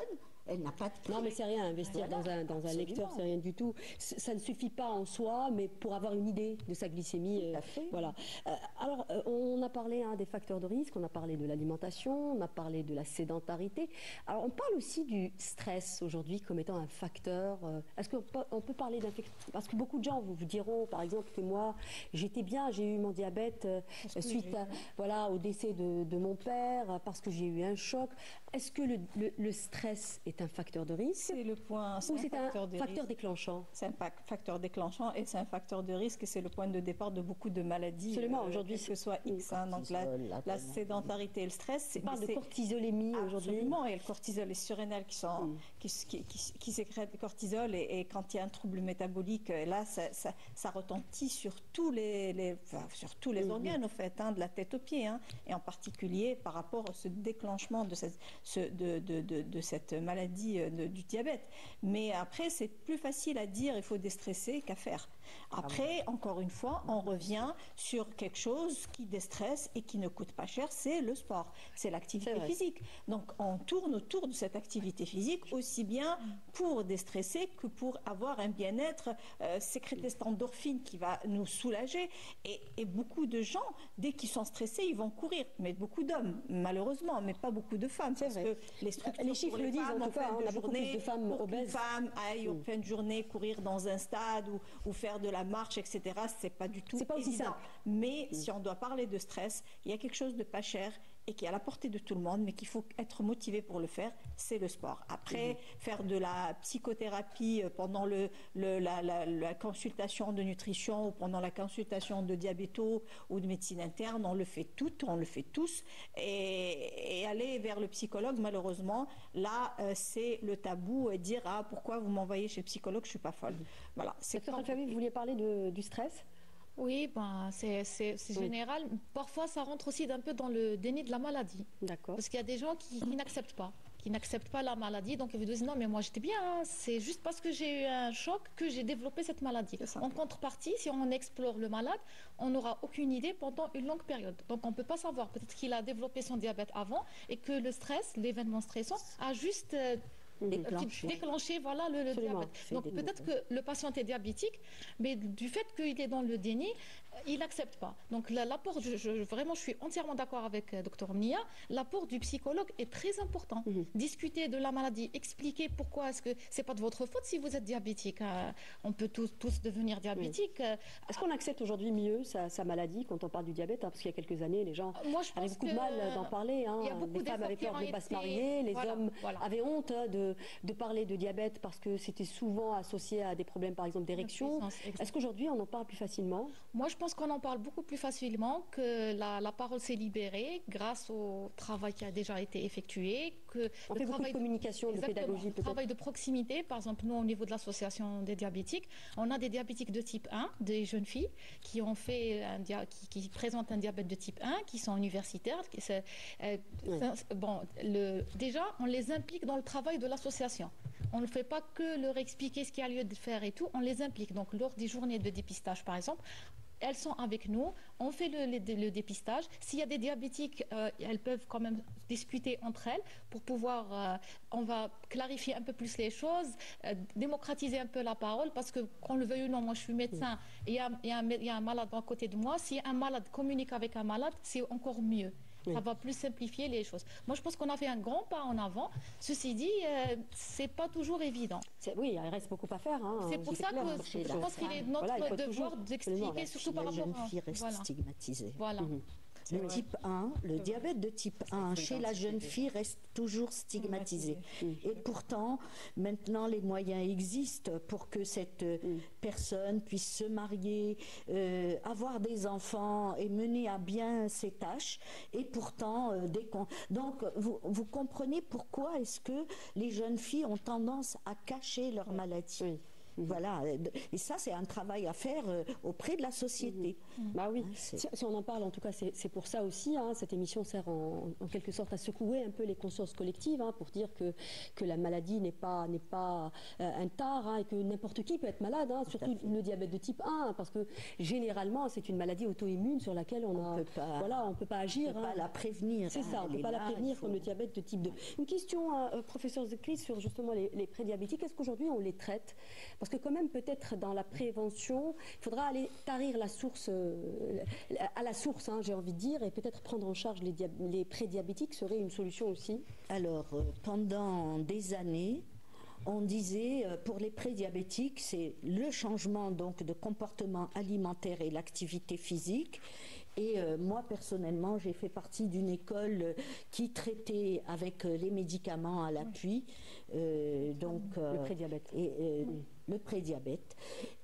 elle n'a pas de prix. Non, mais c'est rien, investir dans un lecteur, c'est rien du tout. Ça ne suffit pas en soi, mais pour avoir une idée de sa glycémie. Voilà. Alors, on a parlé des facteurs de risque, on a parlé de l'alimentation, on a parlé de la sédentarité. Alors, on parle aussi du stress aujourd'hui comme étant un facteur. Est-ce qu'on peut parler d'infection? Parce que beaucoup de gens vous diront, par exemple, que moi, j'étais bien, j'ai eu mon diabète suite au décès de mon père, parce que j'ai eu un choc. Est-ce que le stress est un facteur de risque? C'est le point. Ou c'est un facteur déclenchant? C'est un facteur déclenchant et c'est un facteur de risque et c'est le point de départ de beaucoup de maladies. Absolument, aujourd'hui. Que ce soit X, donc la sédentarité et le stress. On parle de cortisolémie aujourd'hui. Absolument, et le cortisol, les surrénales qui sécrètent le cortisol et quand il y a un trouble métabolique, là, ça retentit sur tous les organes, au fait, de la tête aux pieds, et en particulier par rapport à ce déclenchement de cette maladie du diabète. Mais après, c'est plus facile à dire, il faut déstresser qu'à faire. Après, encore une fois, on revient sur quelque chose qui déstresse et qui ne coûte pas cher, c'est le sport, c'est l'activité physique. Donc, on tourne autour de cette activité physique aussi bien pour déstresser que pour avoir un bien-être, sécréter cette endorphine qui va nous soulager. Et beaucoup de gens, dès qu'ils sont stressés, ils vont courir. Mais beaucoup d'hommes, malheureusement, mais pas beaucoup de femmes. Parce que les chiffres le disent, en tout cas, on a beaucoup plus de femmes obèses. Pour qu'une femme aille en fin de journée courir dans un stade ou faire de la marche, etc., c'est pas du tout pas aussi évident. simple. Mais si on doit parler de stress, il y a quelque chose de pas cher et qui est à la portée de tout le monde, mais qu'il faut être motivé pour le faire, c'est le sport. Après, faire de la psychothérapie pendant la consultation de nutrition ou pendant la consultation de diabéto ou de médecine interne, on le fait tous. Et aller vers le psychologue, malheureusement, là, c'est le tabou et dire pourquoi vous m'envoyez chez le psychologue, je suis pas folle. Voilà. Docteur Alfawi, vous vouliez parler du stress? Oui, ben, c'est général. Parfois, ça rentre aussi d'un peu dans le déni de la maladie. D'accord. Parce qu'il y a des gens qui n'acceptent pas. Qui n'acceptent pas la maladie, donc ils vous disent non mais moi j'étais bien, hein. C'est juste parce que j'ai eu un choc que j'ai développé cette maladie. En contrepartie, si on explore le malade, on n'aura aucune idée pendant une longue période. Donc on ne peut pas savoir, peut-être qu'il a développé son diabète avant et que le stress, l'événement stressant a juste déclencher voilà, le diabète. Donc peut-être que le patient est diabétique, mais du fait qu'il est dans le déni, il n'accepte pas. Donc l'apport, vraiment, je suis entièrement d'accord avec Dr Mnia, l'apport du psychologue est très important. Discuter de la maladie, expliquer pourquoi est-ce que c'est pas de votre faute si vous êtes diabétique. On peut tous devenir diabétiques. Est-ce qu'on accepte aujourd'hui mieux sa maladie quand on parle du diabète, hein, parce qu'il y a quelques années, les gens avaient beaucoup de mal d'en parler. Hein. Les femmes avaient peur de ne pas se marier, les hommes avaient honte de parler de diabète parce que c'était souvent associé à des problèmes, par exemple, d'érection. Est-ce qu'aujourd'hui, on en parle plus facilement? Moi, je pense qu'on en parle beaucoup plus facilement, que la parole s'est libérée grâce au travail qui a déjà été effectué. On fait beaucoup de communication, de pédagogie, peut-être. Le travail de proximité, par exemple, nous, au niveau de l'association des diabétiques, on a des diabétiques de type 1, des jeunes filles qui ont fait qui présentent un diabète de type 1, qui sont universitaires. Déjà, on les implique dans le travail de l'association. On ne fait pas que leur expliquer ce qu'il y a lieu de faire et tout, on les implique. Donc, lors des journées de dépistage, par exemple, elles sont avec nous, on fait le dépistage. S'il y a des diabétiques, elles peuvent quand même discuter entre elles pour pouvoir, on va clarifier un peu plus les choses, démocratiser un peu la parole, parce que qu'on le veuille ou non, moi je suis médecin, et il y a un malade à côté de moi. Si un malade communique avec un malade, c'est encore mieux. Ça va plus simplifier les choses. Moi, je pense qu'on a fait un grand pas en avant. Ceci dit, c'est pas toujours évident. Oui, il reste beaucoup à faire. Hein, c'est pour ça que je pense qu'il est notre devoir d'expliquer, surtout par rapport à... La jeune fille reste stigmatisée. Voilà. Le type 1, le diabète de type 1 chez la jeune fille reste toujours stigmatisé. Et pourtant, maintenant, les moyens existent pour que cette personne puisse se marier, avoir des enfants et mener à bien ses tâches. Et pourtant, donc, vous comprenez pourquoi est-ce que les jeunes filles ont tendance à cacher leur maladie. Voilà, et ça c'est un travail à faire auprès de la société. Bah oui, si on en parle, en tout cas c'est pour ça aussi, hein, cette émission sert en quelque sorte à secouer un peu les consciences collectives, hein, pour dire que la maladie n'est pas un tard, hein, et que n'importe qui peut être malade, hein, surtout le diabète de type 1, parce que généralement c'est une maladie auto-immune sur laquelle on peut pas agir. On ne peut pas la prévenir. C'est ça, on ne peut pas la prévenir comme le diabète de type 2. Une question, professeur Zekri, sur justement les prédiabétiques, est-ce qu'aujourd'hui on les traite? Parce que quand même, peut-être dans la prévention, il faudra aller tarir la source, à la source, hein, j'ai envie de dire, et peut-être prendre en charge les prédiabétiques serait une solution aussi. Alors, pendant des années, on disait pour les prédiabétiques, c'est le changement donc de comportement alimentaire et l'activité physique. Et moi, personnellement, j'ai fait partie d'une école qui traitait avec les médicaments à l'appui. Le prédiabète. Le prédiabète.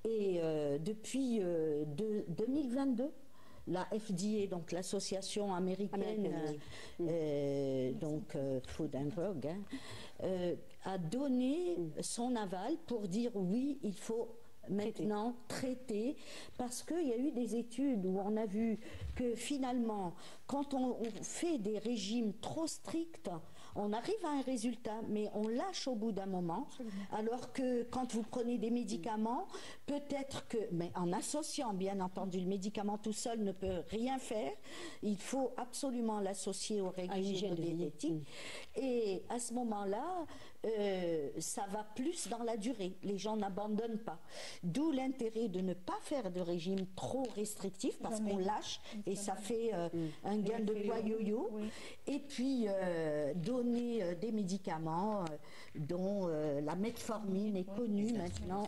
Et depuis 2022, la FDA, donc l'association américaine, Food and Drug, a donné son aval pour dire oui, il faut maintenant traiter, parce qu'il y a eu des études où on a vu que finalement, quand on fait des régimes trop stricts, on arrive à un résultat, mais on lâche au bout d'un moment. Alors que quand vous prenez des médicaments, peut-être que, mais en associant, bien entendu, le médicament tout seul ne peut rien faire. Il faut absolument l'associer aux règles diététiques. Et à ce moment-là, ça va plus dans la durée. Les gens n'abandonnent pas. D'où l'intérêt de ne pas faire de régime trop restrictif, parce qu'on lâche et ça fait un gain de poids yo-yo. Et puis donner des médicaments dont la metformine est connue maintenant.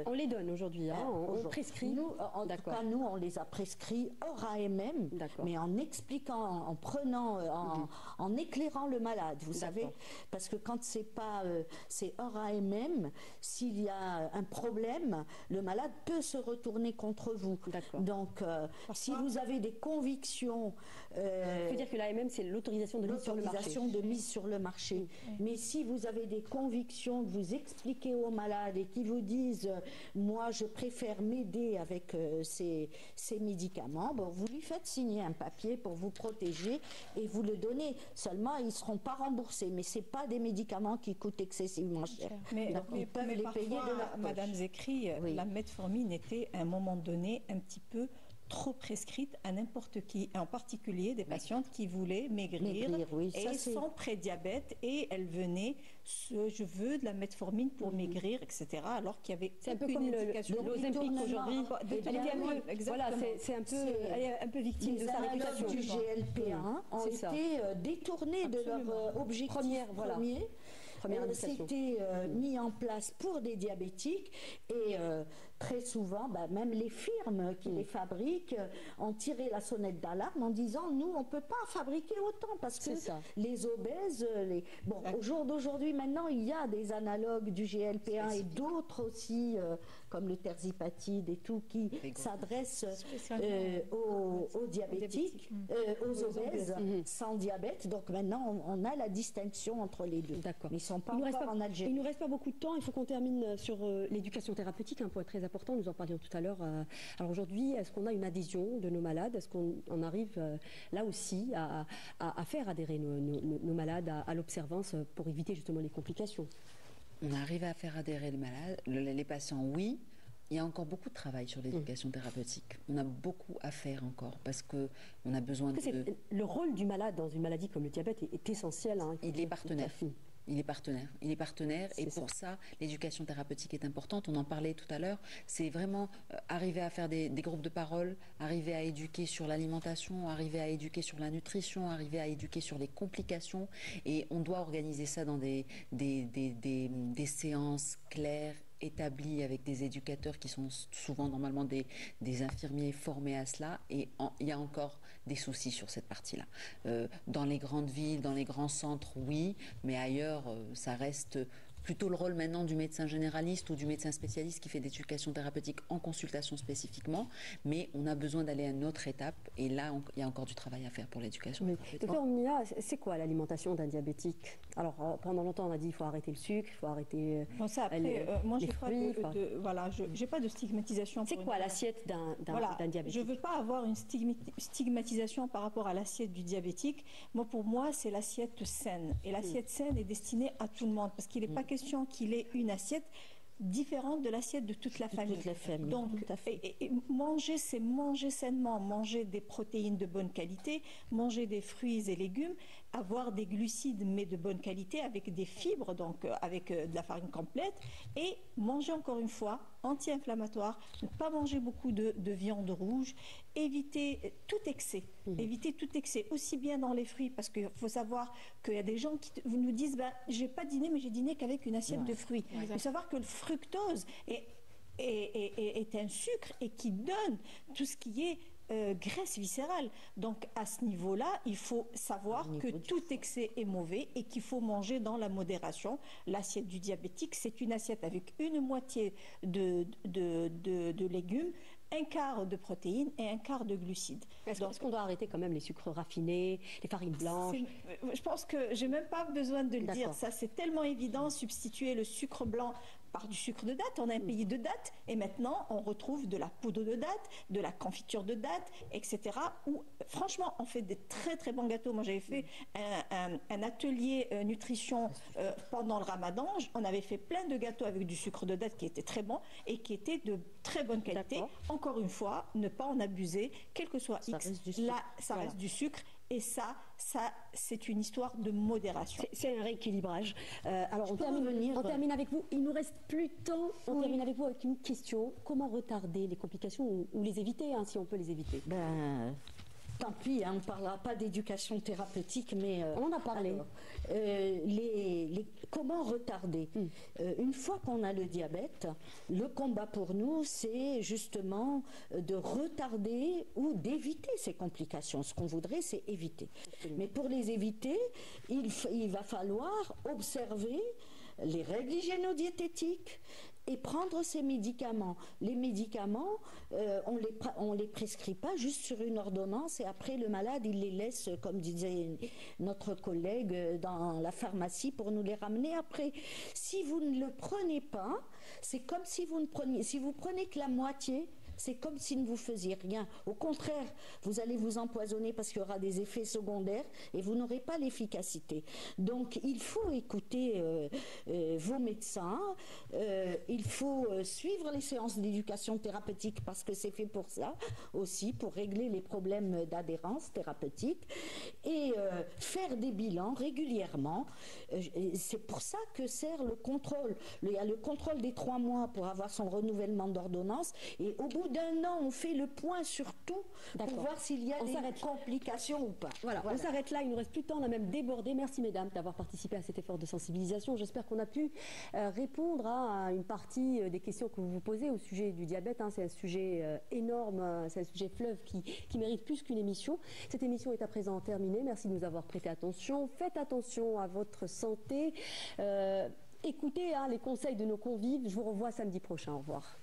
On les donne aujourd'hui, hein, on prescrit. Nous, en tout cas, nous, on les a prescrits hors AMM, mais en expliquant, en prenant, en éclairant le malade, vous savez, parce que quand c'est pas, c'est hors AMM. S'il y a un problème, le malade peut se retourner contre vous. Donc, si vous avez des convictions, il faut dire que l'AMM, c'est l'autorisation de mise sur le marché. L'autorisation de mise sur le marché. Mais si vous avez des convictions, que vous expliquez aux malades et qui vous disent, moi, je préfère m'aider avec ces médicaments, bon, vous lui faites signer un papier pour vous protéger et vous le donnez. Seulement, ils ne seront pas remboursés. Mais ce n'est pas des médicaments qui coûtent excessivement cher. Mais ils peuvent les payer de leur poche. Madame Zekri, la metformine était à un moment donné un petit peu trop prescrite à n'importe qui, en particulier des patientes qui voulaient maigrir et sans prédiabète, et elles venaient, je veux de la metformine pour maigrir, etc. Alors qu'il y avait un peu comme l'Ozempic aujourd'hui. Voilà, c'est un peu victime de sa réputation. Les du GLP-1 ont été détournés de leur objectif premier. C'était mis en place pour des diabétiques et très souvent, même les firmes qui les fabriquent ont tiré la sonnette d'alarme en disant nous, on ne peut pas fabriquer autant parce que les obèses, au jour d'aujourd'hui, maintenant, il y a des analogues du GLP-1 et d'autres aussi, comme le terzipatide et tout, qui s'adressent aux diabétiques, aux obèses sans diabète. Donc maintenant, on a la distinction entre les deux. D'accord. Mais ils sont pas encore en Algérie. Il ne nous reste pas beaucoup de temps. Il faut qu'on termine sur l'éducation thérapeutique, un point très important. Nous en parlions tout à l'heure. Alors aujourd'hui, est-ce qu'on a une adhésion de nos malades? Est-ce qu'on arrive là aussi à faire adhérer nos malades à l'observance pour éviter justement les complications? On arrive à faire adhérer les patients, oui. Il y a encore beaucoup de travail sur l'éducation thérapeutique. On a beaucoup à faire encore parce qu'on a besoin de... Le rôle du malade dans une maladie comme le diabète est essentiel. Il est partenaire. Il est partenaire et pour ça, l'éducation thérapeutique est importante. On en parlait tout à l'heure. C'est vraiment arriver à faire des groupes de parole, arriver à éduquer sur l'alimentation, arriver à éduquer sur la nutrition, arriver à éduquer sur les complications. Et on doit organiser ça dans des séances claires, établis avec des éducateurs qui sont souvent normalement des infirmiers formés à cela, et il y a encore des soucis sur cette partie-là. Dans les grandes villes, dans les grands centres, oui, mais ailleurs, ça reste plutôt le rôle maintenant du médecin généraliste ou du médecin spécialiste qui fait d'éducation thérapeutique en consultation spécifiquement, mais on a besoin d'aller à une autre étape, et là, il y a encore du travail à faire pour l'éducation thérapeutique. Docteur Mia, c'est quoi l'alimentation d'un diabétique? Alors, pendant longtemps, on a dit qu'il faut arrêter le sucre, il faut arrêter moi, les fruits. J'ai pas de stigmatisation. C'est quoi l'assiette d'un diabétique? Je ne veux pas avoir une stigmatisation par rapport à l'assiette du diabétique. Pour moi, c'est l'assiette saine. Et l'assiette saine est destinée à tout le monde, parce qu'il n'est pas question qu'il ait une assiette différente de l'assiette de toute la famille. Donc, manger, c'est manger sainement, manger des protéines de bonne qualité, manger des fruits et légumes, avoir des glucides mais de bonne qualité avec des fibres, donc avec de la farine complète, et manger encore une fois anti-inflammatoire, ne pas manger beaucoup de viande rouge, éviter tout excès, aussi bien dans les fruits, parce qu'il faut savoir qu'il y a des gens qui nous disent j'ai pas dîné mais j'ai dîné qu'avec une assiette de fruits. Il faut savoir que le fructose est un sucre et qui donne tout ce qui est graisse viscérale. Donc à ce niveau-là, il faut savoir que tout excès est mauvais et qu'il faut manger dans la modération. L'assiette du diabétique, c'est une assiette avec une moitié de légumes, un quart de protéines et un quart de glucides. Est-ce qu'on doit arrêter quand même les sucres raffinés, les farines blanches? Je pense que j'ai même pas besoin de le dire. Ça, c'est tellement évident. Substituer le sucre blanc par du sucre de date. On a un pays de date et maintenant on retrouve de la poudre de date, de la confiture de date, etc. Où franchement on fait des très très bons gâteaux. Moi j'avais fait un atelier nutrition pendant le Ramadan. On avait fait plein de gâteaux avec du sucre de date qui était très bon et qui était de très bonne qualité. Encore une fois, ne pas en abuser, quel que soit X. Là, ça reste du sucre. Et ça c'est une histoire de modération. C'est un rééquilibrage. Alors on termine avec vous. Il nous reste plus de temps. On termine avec vous avec une question. Comment retarder les complications ou les éviter, si on peut les éviter? Tant pis, hein, on ne parlera pas d'éducation thérapeutique, mais... on en a parlé. Alors, comment retarder une fois qu'on a le diabète, le combat pour nous, c'est justement de retarder ou d'éviter ces complications. Ce qu'on voudrait, c'est éviter. Mais pour les éviter, il va falloir observer les règles hygiéno-diététiques et prendre ces médicaments. Les médicaments, on les prescrit pas juste sur une ordonnance et après le malade, il les laisse, comme disait notre collègue, dans la pharmacie pour nous les ramener après. Si vous ne le prenez pas, c'est comme si vous prenez que la moitié, c'est comme si ne vous faisiez rien. Au contraire, vous allez vous empoisonner parce qu'il y aura des effets secondaires et vous n'aurez pas l'efficacité. Donc, il faut écouter vos médecins. Il faut suivre les séances d'éducation thérapeutique parce que c'est fait pour ça aussi, pour régler les problèmes d'adhérence thérapeutique et faire des bilans régulièrement. C'est pour ça que sert le contrôle. Il y a le contrôle des 3 mois pour avoir son renouvellement d'ordonnance et au bout d'un an, on fait le point sur tout pour voir s'il y a des complications ou pas. Voilà, on s'arrête là, il nous reste plus de temps, on a même débordé. Merci mesdames d'avoir participé à cet effort de sensibilisation. J'espère qu'on a pu répondre à une partie des questions que vous vous posez au sujet du diabète. C'est un sujet énorme, c'est un sujet fleuve qui mérite plus qu'une émission. Cette émission est à présent terminée. Merci de nous avoir prêté attention. Faites attention à votre santé. Écoutez les conseils de nos convives. Je vous revois samedi prochain. Au revoir.